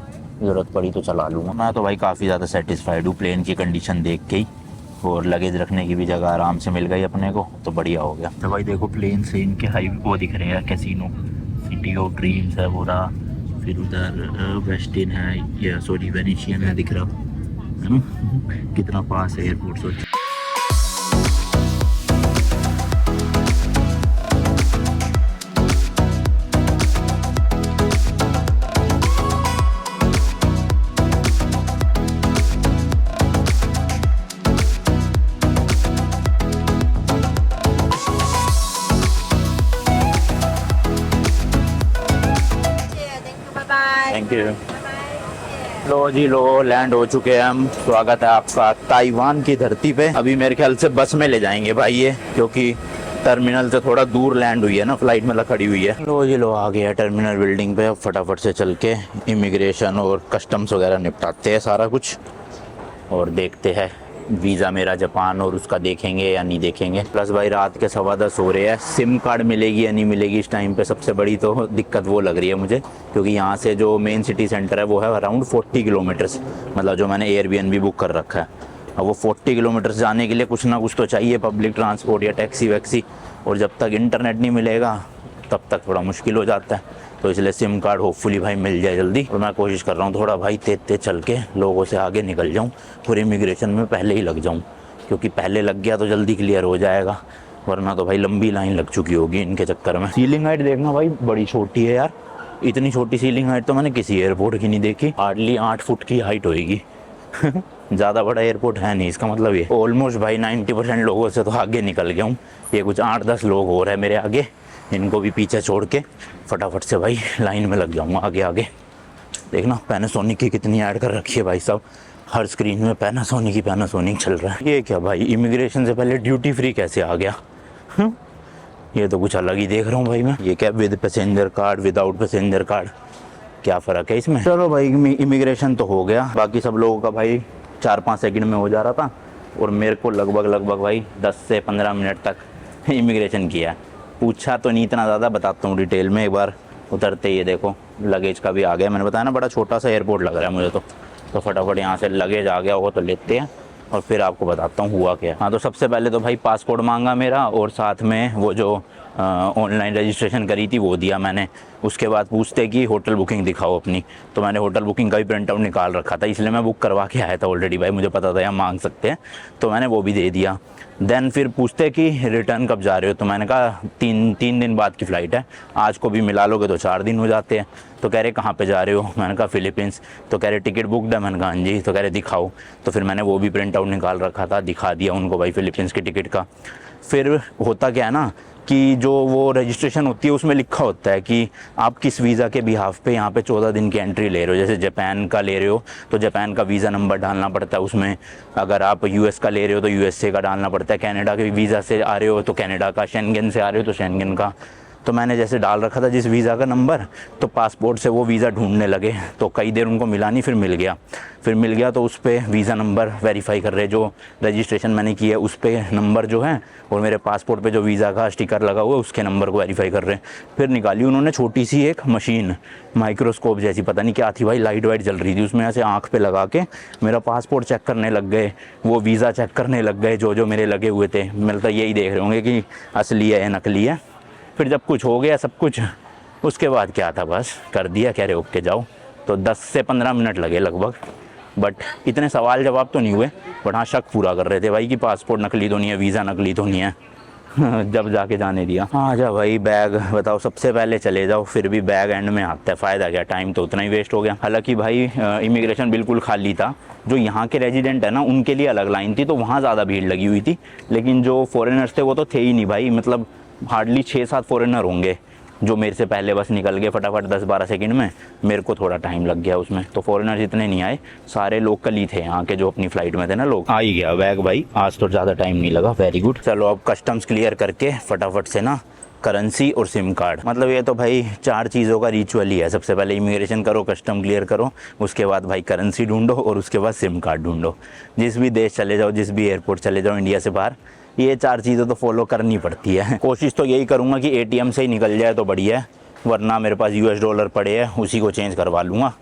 ज़रूरत पड़ी तो चला लूँगा। मैं तो भाई काफ़ी ज़्यादा सेटिस्फाइड हूँ प्लेन की कंडीशन देख के ही, और लगेज रखने की भी जगह आराम से मिल गई अपने को, तो बढ़िया हो गया। तो भाई देखो प्लेन से इनके हाईवे वो दिख रहे हैं, कैसीनो, सिटी ऑफ ड्रीम्स है पूरा, फिर उधर वेस्टिन है, या सॉरी वेनेशियन है दिख रहा है ना। कितना पास है एयरपोर्ट से। Thank you. लो जी लो, लैंड हो चुके हैं हम। स्वागत है आपका ताइवान की धरती पे। अभी मेरे ख्याल से बस में ले जाएंगे भाई ये, क्योंकि टर्मिनल से थोड़ा दूर लैंड हुई है ना, फ्लाइट मतलब खड़ी हुई है। लो जी लो, आ गया टर्मिनल बिल्डिंग पे। अब फटाफट से चल के इमिग्रेशन और कस्टम्स वगैरह निपटाते हैं सारा कुछ, और देखते हैं वीज़ा मेरा जापान और उसका देखेंगे या नहीं देखेंगे। प्लस भाई रात के 10:15 हो रहे हैं, सिम कार्ड मिलेगी या नहीं मिलेगी इस टाइम पे, सबसे बड़ी तो दिक्कत वो लग रही है मुझे, क्योंकि यहाँ से जो मेन सिटी सेंटर है वो है अराउंड 40 किलोमीटर्स, मतलब जो मैंने एयरबीएनबी बुक कर रखा है। अब वो 40 किलोमीटर्स जाने के लिए कुछ ना कुछ तो चाहिए, पब्लिक ट्रांसपोर्ट या टैक्सी वैक्सी, और जब तक इंटरनेट नहीं मिलेगा तब तक थोड़ा मुश्किल हो जाता है। तो इसलिए सिम कार्ड होपफुली भाई मिल जाए जल्दी, और मैं कोशिश कर रहा हूँ थोड़ा भाई तेज चल के लोगों से आगे निकल जाऊँ, और इमिग्रेशन में पहले ही लग जाऊँ, क्योंकि पहले लग गया तो जल्दी क्लियर हो जाएगा, वरना तो भाई लंबी लाइन लग चुकी होगी इनके चक्कर में। सीलिंग हाइट देखना भाई, बड़ी छोटी है यार, इतनी छोटी सीलिंग हाइट तो मैंने किसी एयरपोर्ट की नहीं देखी। हार्डली 8 फुट की हाइट होएगी। ज़्यादा बड़ा एयरपोर्ट है नहीं, इसका मतलब ये। ऑलमोस्ट भाई 90% लोगों से तो आगे निकल गया हूँ, ये कुछ 8-10 लोग और है मेरे आगे, इनको भी पीछे छोड़ के फटाफट से भाई लाइन में लग जाऊंगा आगे आगे। देखना पैनासोनिक की कितनी ऐड कर रखी है भाई साहब, हर स्क्रीन में पैनासोनिक चल रहा है। ये क्या भाई, इमिग्रेशन से पहले ड्यूटी फ्री कैसे आ गया? ये तो कुछ अलग ही देख रहा हूँ भाई मैं। ये क्या with passenger card, without passenger card, क्या फ़र्क है इसमें? चलो भाई इमिग्रेशन तो हो गया, बाकी सब लोगों का भाई 4-5 सेकंड में हो जा रहा था, और मेरे को लगभग भाई 10 से 15 मिनट तक इमिग्रेशन किया। पूछा तो नहीं इतना ज़्यादा, बताता हूँ डिटेल में एक बार। उतरते ही ये देखो लगेज का भी आ गया, मैंने बताया ना बड़ा छोटा सा एयरपोर्ट लग रहा है मुझे तो फटाफट यहाँ से लगेज आ गया होगा तो लेते हैं, और फिर आपको बताता हूँ हुआ क्या। हाँ, तो सबसे पहले तो भाई पासपोर्ट मांगा मेरा, और साथ में वो जो ऑनलाइन रजिस्ट्रेशन करी थी वो दिया मैंने। उसके बाद पूछते कि होटल बुकिंग दिखाओ अपनी, तो मैंने होटल बुकिंग का भी प्रिंट आउट निकाल रखा था, इसलिए मैं बुक करवा के आया था ऑलरेडी भाई, मुझे पता था यहाँ मांग सकते हैं, तो मैंने वो भी दे दिया। देन फिर पूछते कि रिटर्न कब जा रहे हो, तो मैंने कहा तीन दिन बाद की फ़्लाइट है, आज को भी मिला लोगे तो 4 दिन हो जाते हैं। तो कह रहे कहाँ पे जा रहे हो, मैंने कहा फ़िलीपींस। तो कह रहे टिकट बुक है, मैंने कहा हाँ जी। तो कह रहे दिखाओ, तो फिर मैंने वो भी प्रिंट आउट निकाल रखा था, दिखा दिया उनको भाई फ़िलीपींस की टिकट का। फिर होता क्या है ना कि जो वो रजिस्ट्रेशन होती है उसमें लिखा होता है कि आप किस वीज़ा के बिहाफ पे यहाँ पे 14 दिन की एंट्री ले रहे हो। जैसे जापान का ले रहे हो तो जापान का वीज़ा नंबर डालना पड़ता है उसमें, अगर आप यूएस का ले रहे हो तो यूएसए का डालना पड़ता है, कनाडा के वीज़ा से आ रहे हो तो कनाडा का, शेंगेन से आ रहे हो तो शेंगेन का। तो मैंने जैसे डाल रखा था जिस वीज़ा का नंबर, तो पासपोर्ट से वो वीज़ा ढूंढने लगे, तो कई देर उनको मिला नहीं, फिर मिल गया तो उस पर वीज़ा नंबर वेरीफाई कर रहे, जो रजिस्ट्रेशन मैंने की है उस पर नंबर जो है, और मेरे पासपोर्ट पे जो वीज़ा का स्टिकर लगा हुआ है उसके नंबर को वेरीफाई कर रहे हैं। फिर निकाली उन्होंने छोटी सी एक मशीन, माइक्रोस्कोप जैसी, पता नहीं क्या थी भाई, लाइट वाइट जल रही थी उसमें, ऐसे आँख पे लगा के मेरा पासपोर्ट चेक करने लग गए, वो वीज़ा चेक करने लग गए जो मेरे लगे हुए थे। मतलब यही देख रहे होंगे कि असली है या नकली है। फिर जब कुछ हो गया सब कुछ, उसके बाद क्या था, बस कर दिया, कह रहे ओके जाओ। तो 10 से 15 मिनट लगे लगभग, बट इतने सवाल जवाब तो नहीं हुए, बट हाँ शक पूरा कर रहे थे भाई कि पासपोर्ट नकली तो नहीं है, वीज़ा नकली तो नहीं है। जब जाके जाने दिया। हाँ जा भाई, बैग बताओ, सबसे पहले चले जाओ, फिर भी बैग एंड में आता है, फ़ायदा क्या, टाइम तो उतना ही वेस्ट हो गया। हालांकि भाई इमिग्रेशन बिल्कुल खाली था, जो यहाँ के रेजिडेंट है ना उनके लिए अलग लाइन थी, तो वहाँ ज़्यादा भीड़ लगी हुई थी, लेकिन जो फॉरेनर्स थे वो तो थे ही नहीं भाई, मतलब हार्डली 6-7 फॉरेनर होंगे जो मेरे से पहले बस निकल गए फटाफट 10-12 सेकंड में। मेरे को थोड़ा टाइम लग गया उसमें, तो फॉरेनर्स इतने नहीं आए, सारे लोकल ही थे यहाँ के जो अपनी फ्लाइट में थे ना लोग। आ ही गया बैग भाई, आज तो ज़्यादा टाइम नहीं लगा, वेरी गुड। चलो अब कस्टम्स क्लियर करके फटाफट से ना करेंसी और सिम कार्ड, मतलब ये तो भाई 4 चीज़ों का रिचुअल ही है। सबसे पहले इमिग्रेशन करो, कस्टम क्लियर करो, उसके बाद भाई करेंसी ढूंढो और उसके बाद सिम कार्ड ढूंढो। जिस भी देश चले जाओ, जिस भी एयरपोर्ट चले जाओ इंडिया से बाहर, ये 4 चीज़ें तो फॉलो करनी पड़ती है। कोशिश तो यही करूँगा कि एटीएम से ही निकल जाए तो बढ़िया है, वरना मेरे पास US डॉलर पड़े हैं, उसी को चेंज करवा लूँगा।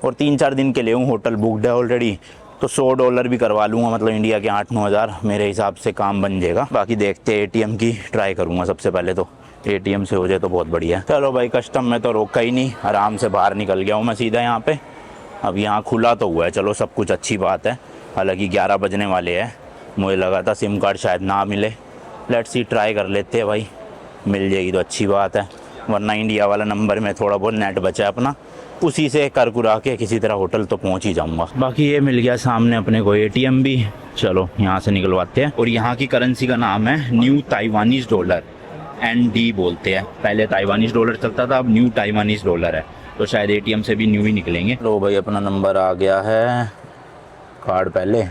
और 3-4 दिन के लिए हूँ, होटल बुकड है ऑलरेडी, तो $100 भी करवा लूँगा, मतलब इंडिया के 8-9 हज़ार मेरे हिसाब से काम बन जाएगा। बाकी देखते एटीएम की ट्राई करूँगा, सबसे पहले तो एटीएम से हो जाए तो बहुत बढ़िया। चलो भाई, कस्टम में तो रोका ही नहीं, आराम से बाहर निकल गया हूँ मैं सीधा यहाँ पे। अब यहाँ खुला तो हुआ है, चलो सब कुछ अच्छी बात है। हालांकि 11 बजने वाले हैं, मुझे लगा था सिम कार्ड शायद ना मिले, लेट्स सी ट्राई कर लेते हैं भाई, मिल जाएगी तो अच्छी बात है, वरना इंडिया वाला नंबर में थोड़ा बहुत नेट बचा है अपना, उसी से कर कुरा के किसी तरह होटल तो पहुंच ही जाऊंगा। बाकी ये मिल गया सामने अपने को एटीएम भी, चलो यहाँ से निकलवाते हैं। और यहाँ की करेंसी का नाम है न्यू ताइवानीज डॉलर, ND बोलते हैं। पहले ताइवानीज डॉलर चलता था, अब न्यू ताइवानीज डॉलर है, तो शायद एटीएम से भी न्यू ही निकलेंगे। लो भाई, अपना नंबर आ गया है, कार्ड पहले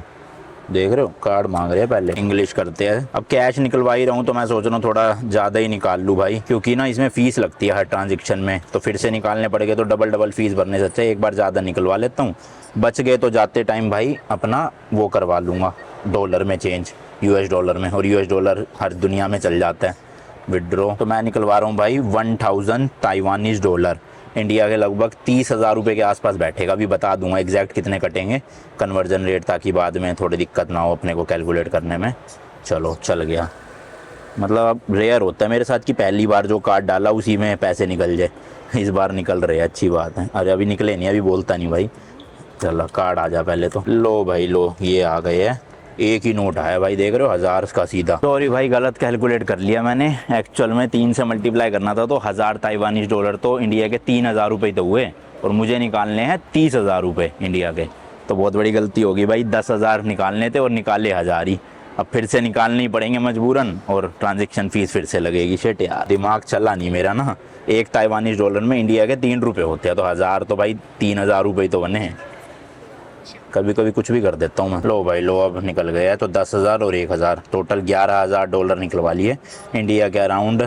देख रहे हो, कार्ड मांग रहे हैं, पहले इंग्लिश करते हैं। अब कैश निकलवा ही रहा हूँ तो मैं सोच रहा हूँ थोड़ा ज़्यादा ही निकाल लूँ भाई, क्योंकि ना इसमें फ़ीस लगती है हर ट्रांजेक्शन में, तो फिर से निकालने पड़ेगा, तो डबल फीस भरने से अच्छा एक बार ज़्यादा निकलवा लेता हूँ। बच गए तो जाते टाइम भाई अपना वो करवा लूँगा डॉलर में चेंज, US डॉलर में, और US डॉलर हर दुनिया में चल जाता है विड्रॉ। तो मैं निकलवा रहा हूँ भाई 1000 ताइवानीज डॉलर, इंडिया के लगभग 30,000 रुपये के आसपास बैठेगा। अभी बता दूंगा एग्जैक्ट कितने कटेंगे कन्वर्जन रेट, ताकि बाद में थोड़ी दिक्कत ना हो अपने को कैलकुलेट करने में। चलो चल गया, मतलब अब रेयर होता है मेरे साथ कि पहली बार जो कार्ड डाला उसी में पैसे निकल जाए, इस बार निकल रहे हैं, अच्छी बात है। अरे अभी निकले नहीं, अभी बोलता नहीं भाई। चलो कार्ड आ जा पहले तो, लो भाई लो, ये आ गए हैं, एक ही नोट आया भाई, देख रहे हो 1000 का सीधा। सॉरी भाई, गलत कैलकुलेट कर लिया मैंने, एक्चुअल में 3 से मल्टीप्लाई करना था, तो 1000 ताइवानीज डॉलर तो इंडिया के 3000 रुपये तो हुए, और मुझे निकालने हैं 30,000 रुपये इंडिया के, तो बहुत बड़ी गलती होगी भाई। 10,000 निकालने थे और निकाले 1000 ही, अब फिर से निकालने ही पड़ेंगे मजबूरन, और ट्रांजेक्शन फ़ीस फिर से लगेगी। शिट यार, दिमाग चला नहीं मेरा ना। एक ताइवानीज डॉलर में इंडिया के 3 रुपये होते हैं, तो 1000 तो भाई 3000 रुपये तो बने हैं। कभी कभी कुछ भी कर देता हूँ मैं। लो भाई लो, अब निकल गया है, तो 10,000 और 1000 टोटल 11,000 डॉलर निकलवा लिए। इंडिया के अराउंड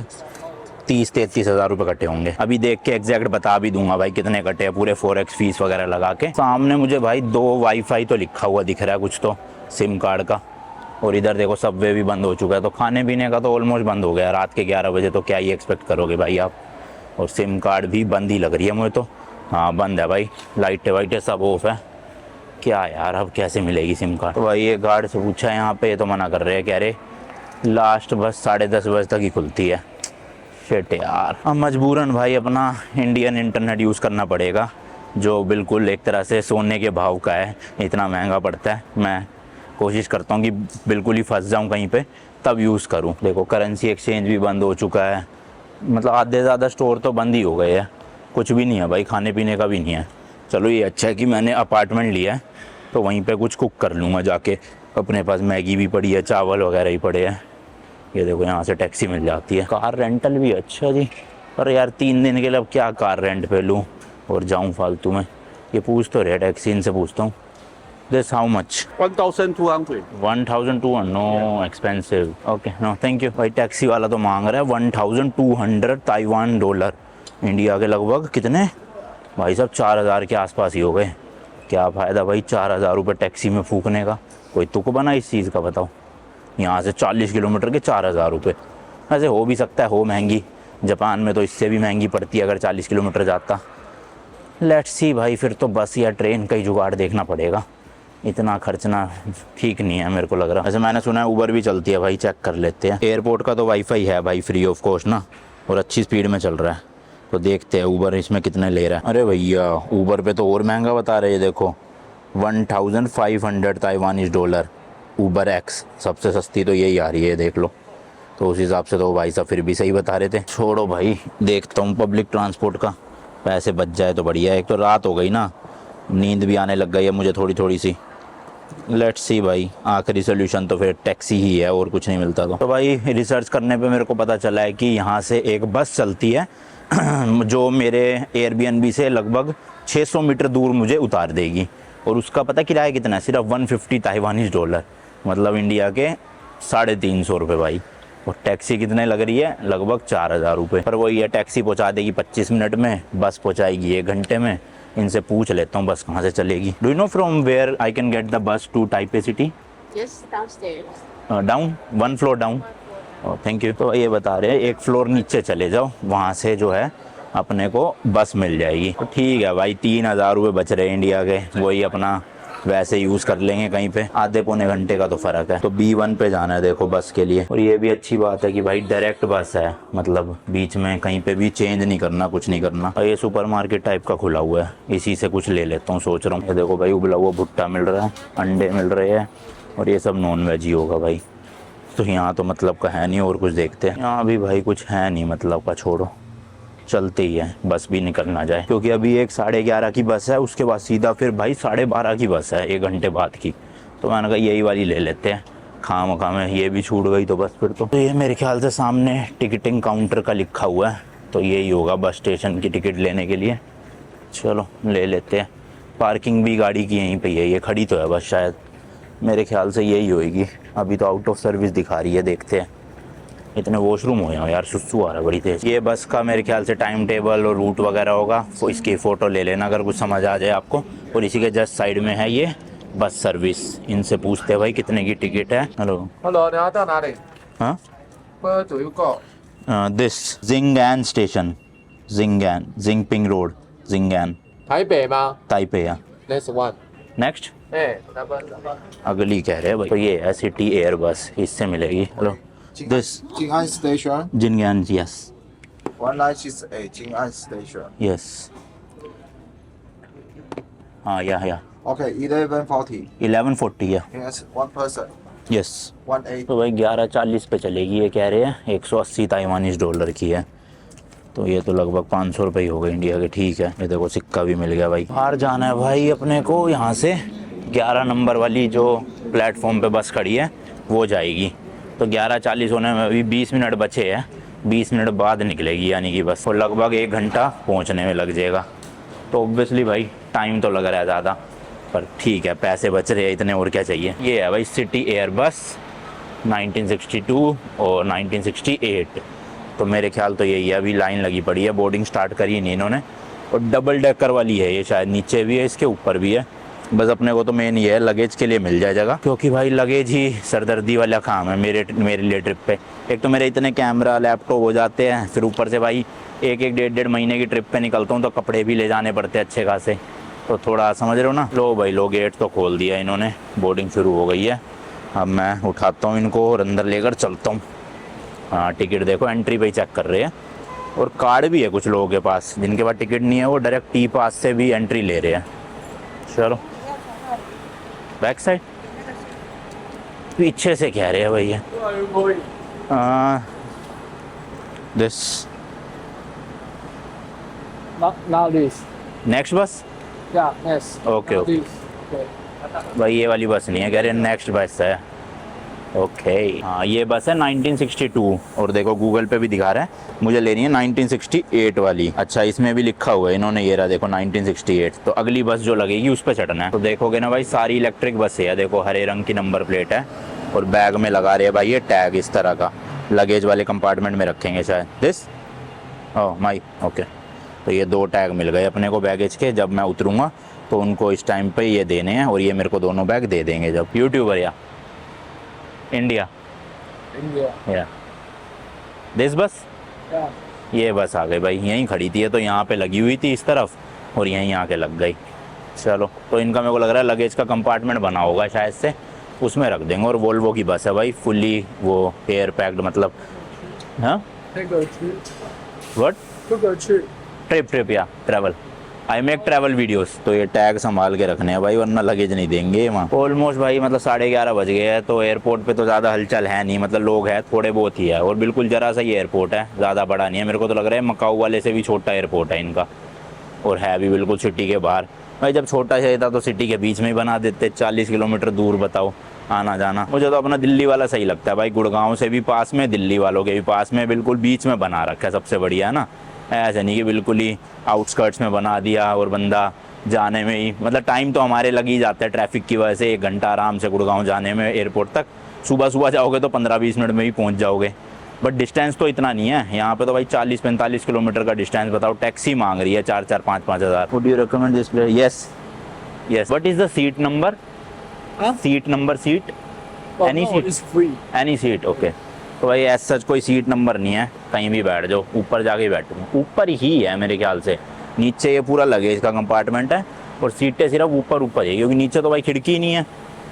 30-33,000 रुपये कटे होंगे। अभी देख के एग्जैक्ट बता भी दूंगा भाई कितने कटे हैं, पूरे फॉरेक्स फीस वगैरह लगा के। सामने मुझे भाई 2 वाईफाई तो लिखा हुआ दिख रहा है कुछ तो, सिम कार्ड का। और इधर देखो सबवे भी बंद हो चुका है, तो खाने पीने का तो ऑलमोस्ट बंद हो गया। रात के 11 बजे तो क्या ही एक्सपेक्ट करोगे भाई आप। और सिम कार्ड भी बंद ही लग रही है मुझे तो, हाँ बंद है भाई, लाइटें वाइटें सब ऑफ है। क्या यार, अब कैसे मिलेगी सिम कार्ड। तो भाई ये गार्ड से पूछा है यहाँ पे, तो मना कर रहे हैं, कह रहे लास्ट बस 10:30 बजे तक ही खुलती है। शिट यार, अब मजबूरन भाई अपना इंडियन इंटरनेट यूज़ करना पड़ेगा, जो बिल्कुल एक तरह से सोने के भाव का है, इतना महंगा पड़ता है। मैं कोशिश करता हूँ कि बिल्कुल ही फंस जाऊँ कहीं पे तब यूज़ करूँ। देखो करेंसी एक्सचेंज भी बंद हो चुका है, मतलब आधे ज़्यादा स्टोर तो बंद ही हो गए हैं, कुछ भी नहीं है भाई, खाने पीने का भी नहीं है। चलो ये अच्छा है कि मैंने अपार्टमेंट लिया है, तो वहीं पे कुछ कुक कर लूँगा जाके। अपने पास मैगी भी पड़ी है, चावल वगैरह ही पड़े हैं। ये देखो यहाँ से टैक्सी मिल जाती है। कार रेंटल भी अच्छा जी, पर यार 3 दिन के लिए अब क्या कार रेंट पे लूँ और जाऊँ फालतू में। ये पूछ तो रहे, टैक्सी इनसे पूछता हूँ। This how much? 1,200 1,200? No expensive, okay no thank you. भाई टैक्सी वाला तो मांग रहा है 1,200 ताइवान डॉलर, इंडिया के लगभग कितने भाई साहब 4,000 के आसपास ही हो गए। क्या फ़ायदा भाई 4,000 रुपये टैक्सी में फूकने का, कोई तुक बना इस चीज़ का बताओ। यहाँ से 40 किलोमीटर के 4,000 रुपये, ऐसे हो भी सकता है हो महंगी, जापान में तो इससे भी महंगी पड़ती है अगर 40 किलोमीटर जाता। लेट्स सी भाई, फिर तो बस या ट्रेन का ही जुगाड़ देखना पड़ेगा, इतना खर्चना ठीक नहीं है मेरे को लग रहा। वैसे मैंने सुना है ऊबर भी चलती है भाई, चेक कर लेते हैं। एयरपोर्ट का तो वाईफाई है भाई फ्री ऑफ कॉस्ट ना, और अच्छी स्पीड में चल रहा है, तो देखते हैं ऊबर इसमें कितने ले रहा है। अरे भैया ऊबर पे तो और महंगा बता रहे हैं, देखो 1,500 ताइवानीज डॉलर ऊबर एक्स, सबसे सस्ती तो यही आ रही है, देख लो तो उस हिसाब से तो भाई साहब फिर भी सही बता रहे थे। छोड़ो भाई, देखता हूँ पब्लिक ट्रांसपोर्ट का पैसे बच जाए तो बढ़िया है। एक तो रात हो गई ना, नींद भी आने लग गई है मुझे थोड़ी थोड़ी सी। लेट्स सी भाई, आखिरी सोल्यूशन तो फिर टैक्सी ही है और कुछ नहीं मिलता। तो भाई रिसर्च करने पे मेरे को पता चला है कि यहाँ से एक बस चलती है जो मेरे एयरबीएनबी से लगभग 600 मीटर दूर मुझे उतार देगी। और उसका पता किराया कितना है, सिर्फ 150 ताइवानीज डॉलर, मतलब इंडिया के 350 रुपये भाई। और टैक्सी कितने लग रही है, लगभग 4000 रुपये। पर वही है, टैक्सी पहुँचा देगी 25 मिनट में, बस पहुँचाएगी 1 घंटे में। इनसे पूछ लेता हूँ बस कहाँ से चलेगी। Do you know from where I can get the bus to Taipei city? Yes, downstairs. Down, 1 floor down. Thank you. तो ये बता रहे हैं 1 फ्लोर नीचे चले जाओ, वहाँ से जो है अपने को बस मिल जाएगी। तो ठीक है भाई, 3000 रुपये बच रहे इंडिया के, वही अपना वैसे यूज़ कर लेंगे कहीं पे। आधे पौने घंटे का तो फ़र्क है। तो B1 पे जाना है देखो बस के लिए। और ये भी अच्छी बात है कि भाई डायरेक्ट बस है, मतलब बीच में कहीं पे भी चेंज नहीं करना, कुछ नहीं करना। और ये सुपरमार्केट टाइप का खुला हुआ है, इसी से कुछ ले लेता हूँ सोच रहा हूँ। ये देखो भाई, उबला हुआ भुट्टा मिल रहा है, अंडे मिल रहे हैं, और ये सब नॉन वेज ही होगा भाई। तो यहाँ तो मतलब का है नहीं, और कुछ देखते हैं। यहाँ भी भाई कुछ है नहीं मतलब का, छोड़ो चलते ही है, बस भी निकल ना जाए। क्योंकि अभी एक 11:30 की बस है, उसके बाद सीधा फिर भाई 12:30 की बस है 1 घंटे बाद की। तो मैंने कहा यही वाली ले लेते हैं, खाम में ये भी छूट गई तो बस फिर तो ये मेरे ख्याल से सामने टिकटिंग काउंटर का लिखा हुआ है, तो यही होगा बस स्टेशन की टिकट लेने के लिए। चलो ले लेते हैं। पार्किंग भी गाड़ी की यहीं पे है, ये खड़ी तो है बस, शायद मेरे ख्याल से यही होएगी। अभी तो आउट ऑफ सर्विस दिखा रही है, देखते हैं। इतने वॉशरूम हो यार, सुसु आ रहा है बड़ी तेज। ये बस का मेरे ख्याल से टाइम टेबल और रूट वगैरह होगा, तो इसकी फ़ोटो ले लेना अगर कुछ समझ आ जाए आपको। और इसी के जस्ट साइड में है ये बस सर्विस। इनसे पूछते हैं भाई कितने की टिकट है। हेलो Hello，你要到哪里？ हाँ, Where do you go？ this Jing'an station, Jingping road, Jing'an 台北吗 Taipei है। ？Next one。 नेक्स्ट 哎，number अगली कह रहे हैं भाई। तो ये है सिटी एयर बस, इससे मिलेगी। Hello this Jing'an Station. Jing'an, yes 1968 Jing'an Station. Yes, हाँ या Okay, 11:40. 11:40 है, Yes, one person. यस। 18. तो भाई 11:40 पे चलेगी, ये कह रहे हैं 180 ताइवानीज डॉलर की है। तो ये तो लगभग 500 रुपये ही हो गए इंडिया के। ठीक है, ये देखो सिक्का भी मिल गया भाई। बाहर जाना है भाई अपने को, यहाँ से 11 नंबर वाली जो प्लेटफॉर्म पे बस खड़ी है वो जाएगी। तो 11:40 होने में अभी 20 मिनट बचे हैं, 20 मिनट बाद निकलेगी यानी कि बस। और लगभग 1 घंटा पहुँचने में लग जाएगा। तो ऑब्वियसली भाई टाइम तो लग रहा है ज़्यादा, पर ठीक है, पैसे बच रहे हैं इतने, और क्या चाहिए। ये है भाई सिटी एयर बस 1962 और 1968। तो मेरे ख्याल तो यही है। अभी लाइन लगी पड़ी है, बोर्डिंग स्टार्ट करी नहीं इन्होंने। और डबल डेकर वाली है ये, शायद नीचे भी है, इसके ऊपर भी है। बस अपने को तो मेन ये है लगेज के लिए मिल जाए जगह, क्योंकि भाई लगेज ही सरदर्दी वाला काम है मेरे लिए ट्रिप पे। एक तो मेरे इतने कैमरा लैपटॉप हो जाते हैं, फिर ऊपर से भाई 1-1 महीने की ट्रिप पे निकलता हूँ तो कपड़े भी ले जाने पड़ते हैं अच्छे खासे। तो थोड़ा समझ रहे हो ना। लो भाई लो, गेट तो खोल दिया इन्होंने, बोर्डिंग शुरू हो गई है। अब मैं उठाता हूँ इनको और अंदर लेकर चलता हूँ। हाँ टिकट देखो, एंट्री पे ही चेक कर रहे हैं। और कार्ड भी है कुछ लोगों के पास, जिनके पास टिकट नहीं है वो डायरेक्ट टी पास से भी एंट्री ले रहे हैं। चलो बैक साइड, पीछे से कह रहे हैं भैया। Where are you going? This Now this. Next बस। Yeah, yes. Okay, Now okay. this. Okay. भाई ये वाली बस नहीं है, कह रहे हैं नेक्स्ट बस है। ओके हाँ, ये बस है 1962। और देखो गूगल पे भी दिखा रहा है, मुझे लेनी है 1968 वाली। अच्छा इसमें भी लिखा हुआ है इन्होंने, ये रहा देखो 1968। तो अगली बस जो लगेगी उस पर चढ़ना है। तो देखोगे ना भाई, सारी इलेक्ट्रिक बस है। देखो हरे रंग की नंबर प्लेट है, और बैग में लगा रहे हैं भाई ये टैग इस तरह का। लगेज वाले कंपार्टमेंट में रखेंगे शायद। This oh my okay. तो ये 2 टैग मिल गए अपने को बैगेज के। जब मैं उतरूँगा तो उनको इस टाइम पे ये देने हैं, और ये मेरे को दोनों बैग दे देंगे जब। यूट्यूबर या इंडिया India. या दिस बस। Yeah. ये बस आ गई भाई, यहीं खड़ी थी। ये तो यहाँ पे लगी हुई थी इस तरफ, और यहीं आके लग गई। चलो तो इनका मेरे को लग रहा है लगेज का कंपार्टमेंट बना होगा शायद से, उसमें रख देंगे। और वोल्वो की बस है भाई, फुली वो एयर पैक्ड, मतलब हाँ Take a trip. What Took a trip. Trip या travel. I make travel videos. तो ये टैग संभाल के रखने हैं भाई, वरना लगेज नहीं देंगे वहाँ। ऑलमोस्ट भाई मतलब 11:30 बज गए हैं। तो एयरपोर्ट पे तो ज़्यादा हलचल है नहीं, मतलब लोग हैं थोड़े बहुत ही है, और बिल्कुल जरा सा ही एयरपोर्ट है, ज़्यादा बड़ा नहीं है। मेरे को तो लग रहा है मकाऊ वाले से भी छोटा एयरपोर्ट है इनका, और है भी बिल्कुल सिटी के बाहर। भाई जब छोटा चाहिए था तो सिटी के बीच में ही बना देते, 40 किलोमीटर दूर बताओ आना जाना। मुझे तो अपना दिल्ली वाला सही लगता है भाई, गुड़गांव से भी पास में, दिल्ली वालों के भी पास में, बिल्कुल बीच में बना रखा है, सबसे बढ़िया है ना। ऐसा नहीं कि बिल्कुल ही आउटस्कर्ट्स में बना दिया और बंदा जाने में ही, मतलब टाइम तो हमारे लग ही जाता है ट्रैफिक की वजह से, 1 घंटा आराम से गुड़गांव जाने में एयरपोर्ट तक। सुबह सुबह जाओगे तो 15-20 मिनट में ही पहुंच जाओगे, बट डिस्टेंस तो इतना नहीं है यहाँ पे तो भाई 40-45 किलोमीटर का डिस्टेंस। बताओ टैक्सी मांग रही है 4-4, 5-5 हज़ार। Would you recommend this place? Yes yes. What is the seat number? Seat number, seat Oh, any no, seat? it's free. Any seat, okay. तो भाई ऐसा सच कोई सीट नंबर नहीं है, कहीं भी बैठ जाओ, ऊपर जाके ही बैठूंगा। ऊपर ही है मेरे ख्याल से, नीचे ये पूरा लगेज का कंपार्टमेंट है और सीटें सिर्फ ऊपर ऊपर है, क्योंकि नीचे तो भाई खिड़की नहीं है,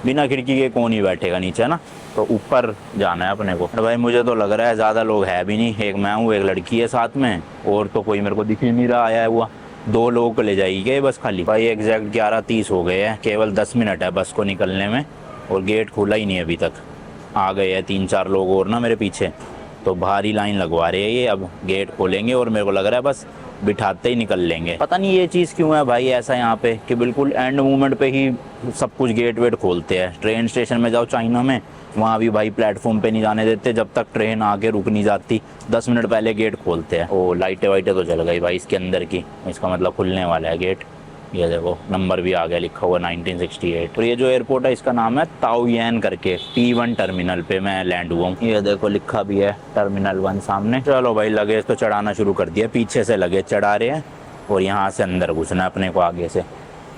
बिना खिड़की के कौन ही बैठेगा नीचे ना। तो ऊपर जाना है अपने को। भाई मुझे तो लग रहा है ज़्यादा लोग है भी नहीं, एक मैं हूँ, एक लड़की है साथ में, और तो कोई मेरे को दिख ही नहीं रहा आया हुआ। 2 लोगों को ले जाएगी बस खाली। भाई एग्जैक्ट 11:30 हो गए हैं, केवल 10 मिनट है बस को निकलने में, और गेट खुला ही नहीं है अभी तक। आ गए हैं 3-4 लोग और ना मेरे पीछे, तो भारी लाइन लगवा रहे हैं ये। अब गेट खोलेंगे और मेरे को लग रहा है बस बिठाते ही निकल लेंगे। पता नहीं ये चीज़ क्यों है भाई ऐसा यहाँ पे, कि बिल्कुल एंड मोमेंट पे ही सब कुछ गेट वेट खोलते हैं। ट्रेन स्टेशन में जाओ चाइना में, वहाँ भी भाई प्लेटफॉर्म पे नहीं जाने देते जब तक ट्रेन आके रुक नहीं जाती, 10 मिनट पहले गेट खोलते हैं। ओ लाइटें वाइटें तो जल गई भाई इसके अंदर की, इसका मतलब खुलने वाला है गेट। ये देखो नंबर भी आ गया लिखा हुआ 1968। और ये जो एयरपोर्ट है इसका नाम है ताओयुआन करके, T1 टर्मिनल पे मैं लैंड हुआ हूँ। ये देखो लिखा भी है टर्मिनल 1 सामने। चलो भाई लगेज तो चढ़ाना शुरू कर दिया, पीछे से लगेज चढ़ा रहे हैं और यहाँ से अंदर घुसना है अपने को आगे से।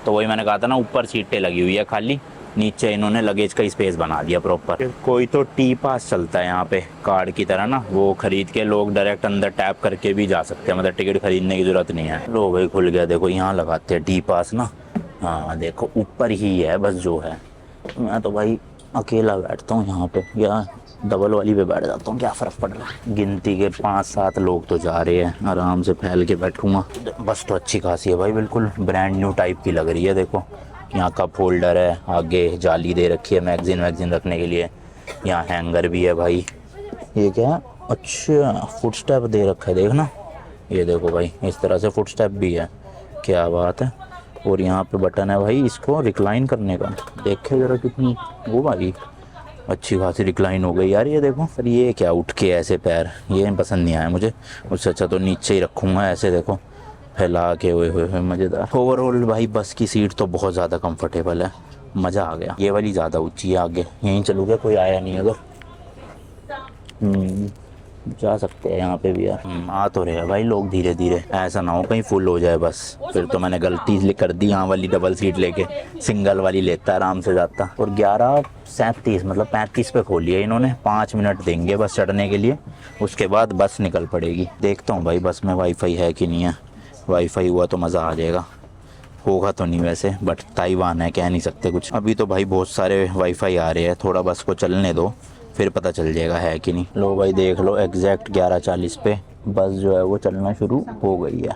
तो वही मैंने कहा था ना, ऊपर सीटें लगी हुई है खाली, नीचे इन्होंने लगेज का स्पेस बना दिया प्रॉपर। कोई तो टी पास चलता है यहाँ पे कार्ड की तरह ना, वो खरीद के लोग डायरेक्ट अंदर टैप करके भी जा सकते हैं, मतलब टिकट खरीदने की जरूरत नहीं है। लो भाई खुल गया, देखो यहाँ लगाते हैं टी पास ना। हाँ देखो ऊपर ही है बस जो है। मैं तो भाई अकेला बैठता हूँ यहाँ पे, या डबल वाली पे बैठ जाता हूँ, क्या फ़र्क पड़ रहा है। गिनती के 5-7 लोग तो जा रहे हैं, आराम से फैल के बैठूँगा। बस तो अच्छी खासी है भाई, बिल्कुल ब्रांड न्यू टाइप की लग रही है। देखो यहाँ कप होल्डर है, आगे जाली दे रखी है मैगजीन वैगजीन रखने के लिए, यहाँ हैंगर भी है भाई। ये क्या है? अच्छा फुट स्टेप दे रखा है, देखना ये देखो भाई, इस तरह से फुट स्टेप भी है, क्या बात है। और यहाँ पे बटन है भाई इसको रिक्लाइन करने का, देखे जरा कितनी वो भाई अच्छी खासी रिक्लाइन हो गई यार। ये देखो सर, ये क्या उठ के ऐसे पैर, ये पसंद नहीं आया मुझे, उससे अच्छा तो नीचे ही रखूँगा ऐसे, देखो फैला के। हुए मज़ेदार। ओवरऑल भाई बस की सीट तो बहुत ज़्यादा कंफर्टेबल है, मज़ा आ गया। ये वाली ज़्यादा ऊंची है, आगे यहीं चलोगे, कोई आया नहीं अगर जा सकते हैं यहाँ पे भी यार। आ तो रहे हैं भाई लोग धीरे धीरे, ऐसा ना हो कहीं फुल हो जाए बस, फिर तो मैंने गलती कर दी। यहाँ वाली डबल सीट लेके सिंगल वाली लेता आराम से जाता। और 11:37 मतलब 35 पे खोली है इन्होंने, 5 मिनट देंगे बस चढ़ने के लिए, उसके बाद बस निकल पड़ेगी। देखता हूँ भाई बस में वाईफाई है कि नहीं है, वाईफाई हुआ तो मज़ा आ जाएगा, होगा तो नहीं वैसे, बट ताइवान है कह नहीं सकते कुछ। अभी तो भाई बहुत सारे वाईफाई आ रहे हैं, थोड़ा बस को चलने दो फिर पता चल जाएगा है कि नहीं। लो भाई देख लो एग्जैक्ट 11:40 पे बस जो है वो चलना शुरू हो गई है।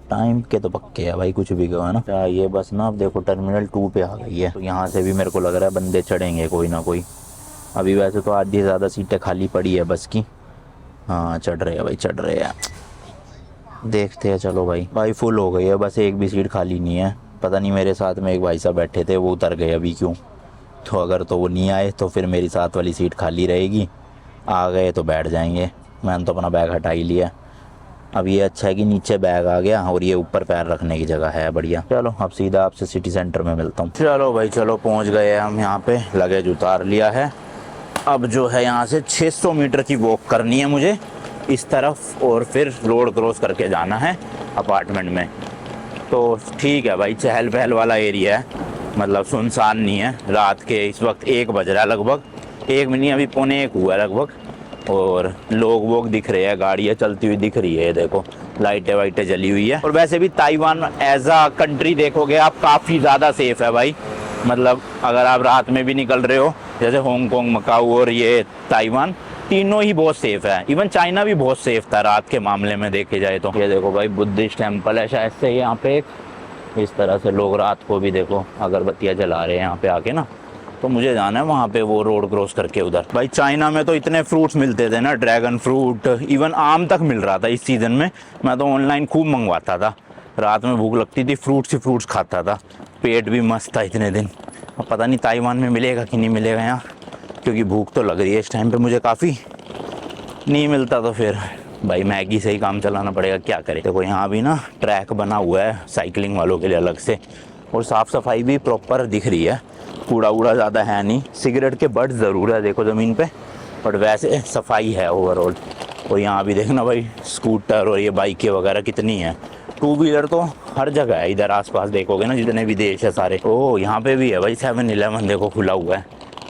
टाइम के तो पक्के है भाई, कुछ भी कहो है ना। ये बस ना अब देखो टर्मिनल 2 पे आ गई है, तो यहाँ से भी मेरे को लग रहा है बंदे चढ़ेंगे कोई ना कोई। अभी वैसे तो आधी से ज़्यादा सीटें खाली पड़ी है बस की। हाँ चढ़ रहे हैं भाई, चढ़ रहे हैं, देखते हैं। चलो भाई फुल हो गई है, बस एक भी सीट खाली नहीं है। पता नहीं मेरे साथ में एक भाई साहब बैठे थे, वो उतर गए अभी क्यों, तो अगर तो वो नहीं आए तो फिर मेरी साथ वाली सीट खाली रहेगी, आ गए तो बैठ जाएंगे। मैंने तो अपना बैग हटा ही लिया। अब ये अच्छा है कि नीचे बैग आ गया और ये ऊपर पैर रखने की जगह है, बढ़िया। चलो अब सीधा आपसे सिटी सेंटर में मिलता हूँ। चलो भाई चलो पहुँच गए हम यहाँ पे, लगेज उतार लिया है। अब जो है यहाँ से 600 मीटर की वॉक करनी है मुझे इस तरफ, और फिर रोड क्रॉस करके जाना है अपार्टमेंट में। तो ठीक है भाई, चहल पहल वाला एरिया है, मतलब सुनसान नहीं है। रात के इस वक्त 1 बज रहा है लगभग, 1 भी नहीं अभी 1:15 हुआ लगभग, और लोग वोग दिख रहे हैं, गाड़ियाँ चलती हुई दिख रही है, देखो लाइटें वाइटें जली हुई है। और वैसे भी ताइवान एज अ कंट्री देखोगे आप काफ़ी ज़्यादा सेफ है भाई, मतलब अगर आप रात में भी निकल रहे हो, जैसे हांगकांग, मकाऊ और ये ताइवान, तीनों ही बहुत सेफ है। इवन चाइना भी बहुत सेफ था रात के मामले में देखे जाए तो। ये देखो भाई बुद्धिस्ट टेम्पल है शायद से यहाँ पे एक, इस तरह से लोग रात को भी देखो अगरबत्तियाँ जला रहे हैं यहाँ पे आके ना। तो मुझे जाना है वहाँ पे वो रोड क्रॉस करके उधर। भाई चाइना में तो इतने फ्रूट्स मिलते थे ना, ड्रैगन फ्रूट, इवन आम तक मिल रहा था इस सीज़न में। मैं तो ऑनलाइन खूब मंगवाता था, रात में भूख लगती थी फ्रूट्स ही फ्रूट्स खाता था, पेट भी मस्त था इतने दिन। अब पता नहीं ताइवान में मिलेगा कि नहीं मिलेगा यहाँ, क्योंकि भूख तो लग रही है इस टाइम पे मुझे काफ़ी। नहीं मिलता तो फिर भाई मैगी से ही काम चलाना पड़ेगा, क्या करें। देखो यहाँ भी ना ट्रैक बना हुआ है साइकिलिंग वालों के लिए अलग से, और साफ़ सफाई भी प्रॉपर दिख रही है, कूड़ा वूड़ा ज़्यादा है नहीं। सिगरेट के बट ज़रूर है देखो ज़मीन पे, बट वैसे सफाई है ओवरऑल। और यहाँ भी देखना भाई स्कूटर और ये बाइकें वगैरह कितनी है, टू व्हीलर तो हर जगह है इधर आसपास देखोगे ना, जितने भी देश है सारे। ओह यहाँ पे भी है भाई 7-Eleven देखो खुला हुआ है,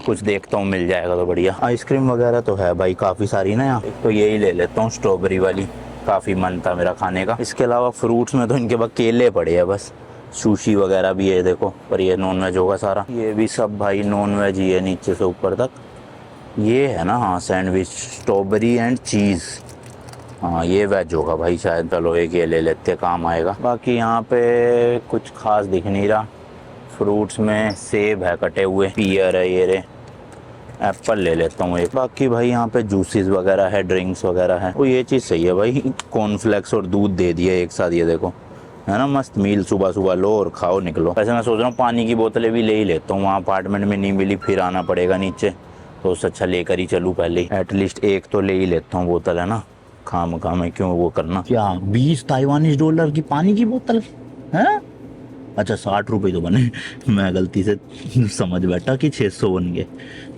कुछ देखता हूँ मिल जाएगा तो बढ़िया। आइसक्रीम वगैरह तो है भाई काफ़ी सारी ना यहाँ। तो यही ले लेता हूँ स्ट्रॉबेरी वाली, काफ़ी मन था मेरा खाने का। इसके अलावा फ्रूट्स में तो इनके पास केले पड़े हैं बस। सुशी वगैरह भी है देखो, पर ये नॉन वेज होगा सारा। ये भी सब भाई नॉन वेज ही है नीचे से ऊपर तक। ये है ना, हाँ सैंडविच स्ट्रॉबेरी एंड चीज़, हाँ ये वेज होगा भाई शायद। चलो एक ये ले लेते, काम आएगा। बाकी यहाँ पे कुछ खास दिख नहीं रहा। फ्रूट्स में सेब है कटे हुए, पियर है, ये रे एप्पल ले लेता हूँ एक। बाकी भाई यहाँ पे जूसेस वगैरह है, ड्रिंक्स वगैरह है। वो ये चीज़ सही है भाई, कॉर्नफ्लेक्स और दूध दे दिया एक साथ, ये देखो है ना मस्त मील। सुबह सुबह लो और खाओ निकलो। वैसे मैं सोच रहा हूँ पानी की बोतलें भी ले ही लेता हूँ, वहाँ अपार्टमेंट में नहीं मिली फिर आना पड़ेगा नीचे, तो उससे अच्छा लेकर ही चलूँ पहले ही। एटलीस्ट एक तो ले ही लेता हूँ बोतल, है ना, खाम में क्यों वो करना। क्या 20 ताइवानीज डॉलर की पानी की बोतल है? अच्छा 60 रुपये तो बने, मैं गलती से समझ बैठा कि 600 बन गए।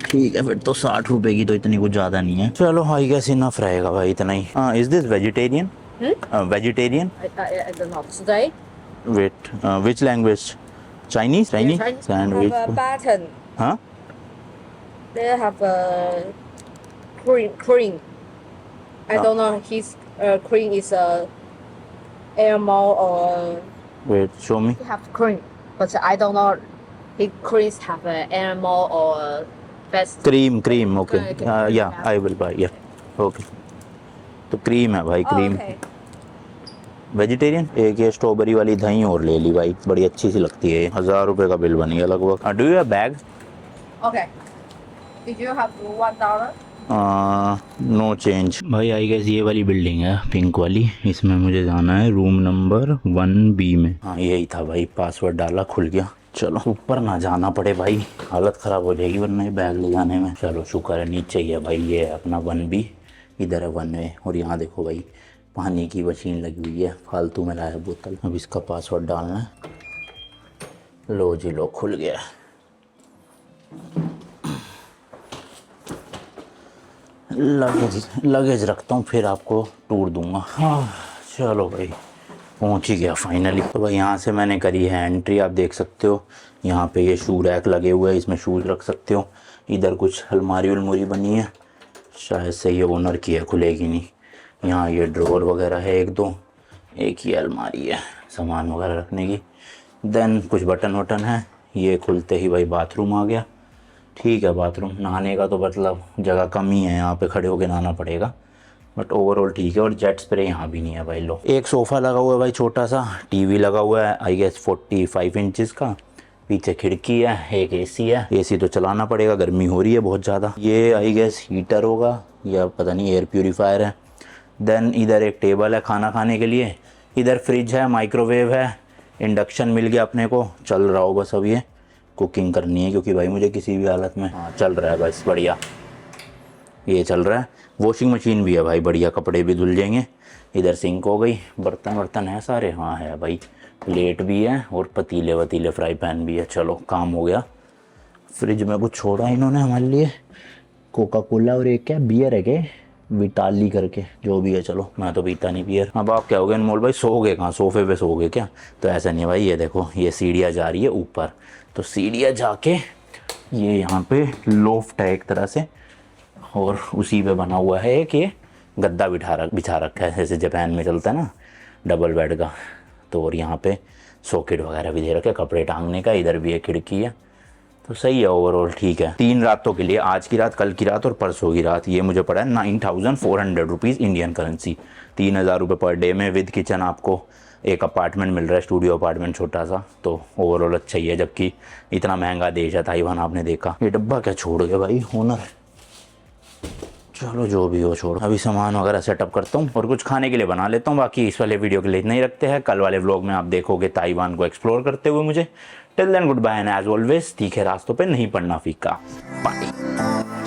ठीक है फिर तो 60 रुपये की तो इतनी कुछ ज़्यादा नहीं है। चलो आई गेस इनफ रहेगा भाई इतना ही। हाँ is this vegetarian? Vegetarian? I don't know. Today? Wait, which language? Chinese? Chinese? Sandwich. Have a button. Huh? They have a cream. I don't know. His cream is a animal or Wait, show me. he have cream, but I don't know. His creams have an animal or best. Cream. Okay. Okay. Yeah, Yeah. I will buy. Yeah. Okay. तो cream है भाई, cream. okay. Vegetarian. एक ये strawberry वाली दही और ले ली भाई, बड़ी अच्छी सी लगती है। 1000 रुपये का बिल बन गया लगभग। Do you have bag? Okay. Did you have $1? No change. भाई आई गेस ये वाली बिल्डिंग है पिंक वाली, इसमें मुझे जाना है रूम नंबर 1B में। हाँ यही था भाई, पासवर्ड डाला खुल गया। चलो ऊपर ना जाना पड़े भाई, हालत ख़राब हो जाएगी वरना ये बैग ले जाने में। चलो शुक्र है नीचे ही है भाई, ये है अपना 1B, इधर है 1A। और यहाँ देखो भाई पानी की मशीन लगी हुई है, फालतू में लाया बोतल। अब इसका पासवर्ड डालना है। लो जी लो, खुल गया। लगेज रखता हूँ फिर आपको टूर दूंगा। हाँ चलो भाई पहुँच ही गया फाइनली। तो भाई यहाँ से मैंने करी है एंट्री, आप देख सकते हो। यहाँ पे ये शू रैक लगे हुए हैं, इसमें शूज़ रख सकते हो। इधर कुछ अलमारी उलमारी बनी है, शायद से ये ओनर की है, खुलेगी नहीं। यहाँ ये ड्रॉर वगैरह है एक दो, एक ही अलमारी है सामान वगैरह रखने की। देन कुछ बटन वटन है। ये खुलते ही भाई बाथरूम आ गया। ठीक है बाथरूम, नहाने का तो मतलब जगह कम ही है, यहाँ पे खड़े होके नहाना पड़ेगा, बट ओवरऑल ठीक है। और जेट स्प्रे यहाँ भी नहीं है भाई। लो एक सोफ़ा लगा हुआ है भाई छोटा सा, टीवी लगा हुआ है आई गेस 45 इंचज़ का, पीछे खिड़की है, एक एसी है। एसी तो चलाना पड़ेगा, गर्मी हो रही है बहुत ज़्यादा। ये आई गेस हीटर होगा या पता नहीं एयर प्यूरीफायर है। देन इधर एक टेबल है खाना खाने के लिए। इधर फ्रिज है, माइक्रोवेव है, इंडक्शन मिल गया अपने को, चल रहा हो बस। अब ये कुकिंग करनी है क्योंकि भाई मुझे किसी भी हालत में। हाँ चल रहा है बस बढ़िया, ये चल रहा है। वॉशिंग मशीन भी है भाई बढ़िया, कपड़े भी धुल जाएंगे। इधर सिंक हो गई, बर्तन वर्तन है सारे। हाँ है भाई, प्लेट भी है और पतीले वतीले फ्राई पैन भी है। चलो काम हो गया। फ्रिज में कुछ छोड़ा इन्होंने हमारे लिए, कोका कोला और एक क्या बियर है क्या, विटाली करके, जो भी है। चलो मैं तो पीता नहीं बियर। अब आप क्या हो गए अनमोल भाई, सो गए कहाँ, सोफे पे सो गए क्या? तो ऐसा नहीं भाई, ये देखो ये सीढ़ियाँ जा रही है ऊपर, तो सीढ़ियाँ जाके ये यहाँ पे लोफ्ट है एक तरह से, और उसी पे बना हुआ है एक ये गद्दा बिछा रखा है, जैसे जापान में चलता है ना डबल बेड का। तो और यहाँ पे सॉकेट वगैरह भी दे रखे, कपड़े टांगने का। इधर भी एक खिड़की है, तो सही है ओवरऑल ठीक है। 3 रातों के लिए, आज की रात, कल की रात और परसों की रात। ये मुझे पड़ा है 9400 रुपीज़ इंडियन करेंसी, 3000 रुपये पर डे में। विद किचन आपको एक अपार्टमेंट मिल रहा है, स्टूडियो अपार्टमेंट छोटा सा, तो ओवरऑल अच्छा ही है। जबकि इतना महंगा देश है ताइवान, आपने देखा। ये डब्बा क्या छोड़ गया भाई ओनर, चलो जो भी हो छोड़ो। अभी सामान वगैरह सेटअप करता हूँ और कुछ खाने के लिए बना लेता हूँ। बाकी इस वाले वीडियो के लिए इतना ही रखते हैं। कल वाले व्लॉग में आप देखोगे ताइवान को एक्सप्लोर करते हुए मुझे। Till then good bye and as always, तीखे रास्तों पे नहीं पड़ना फीका। बाय।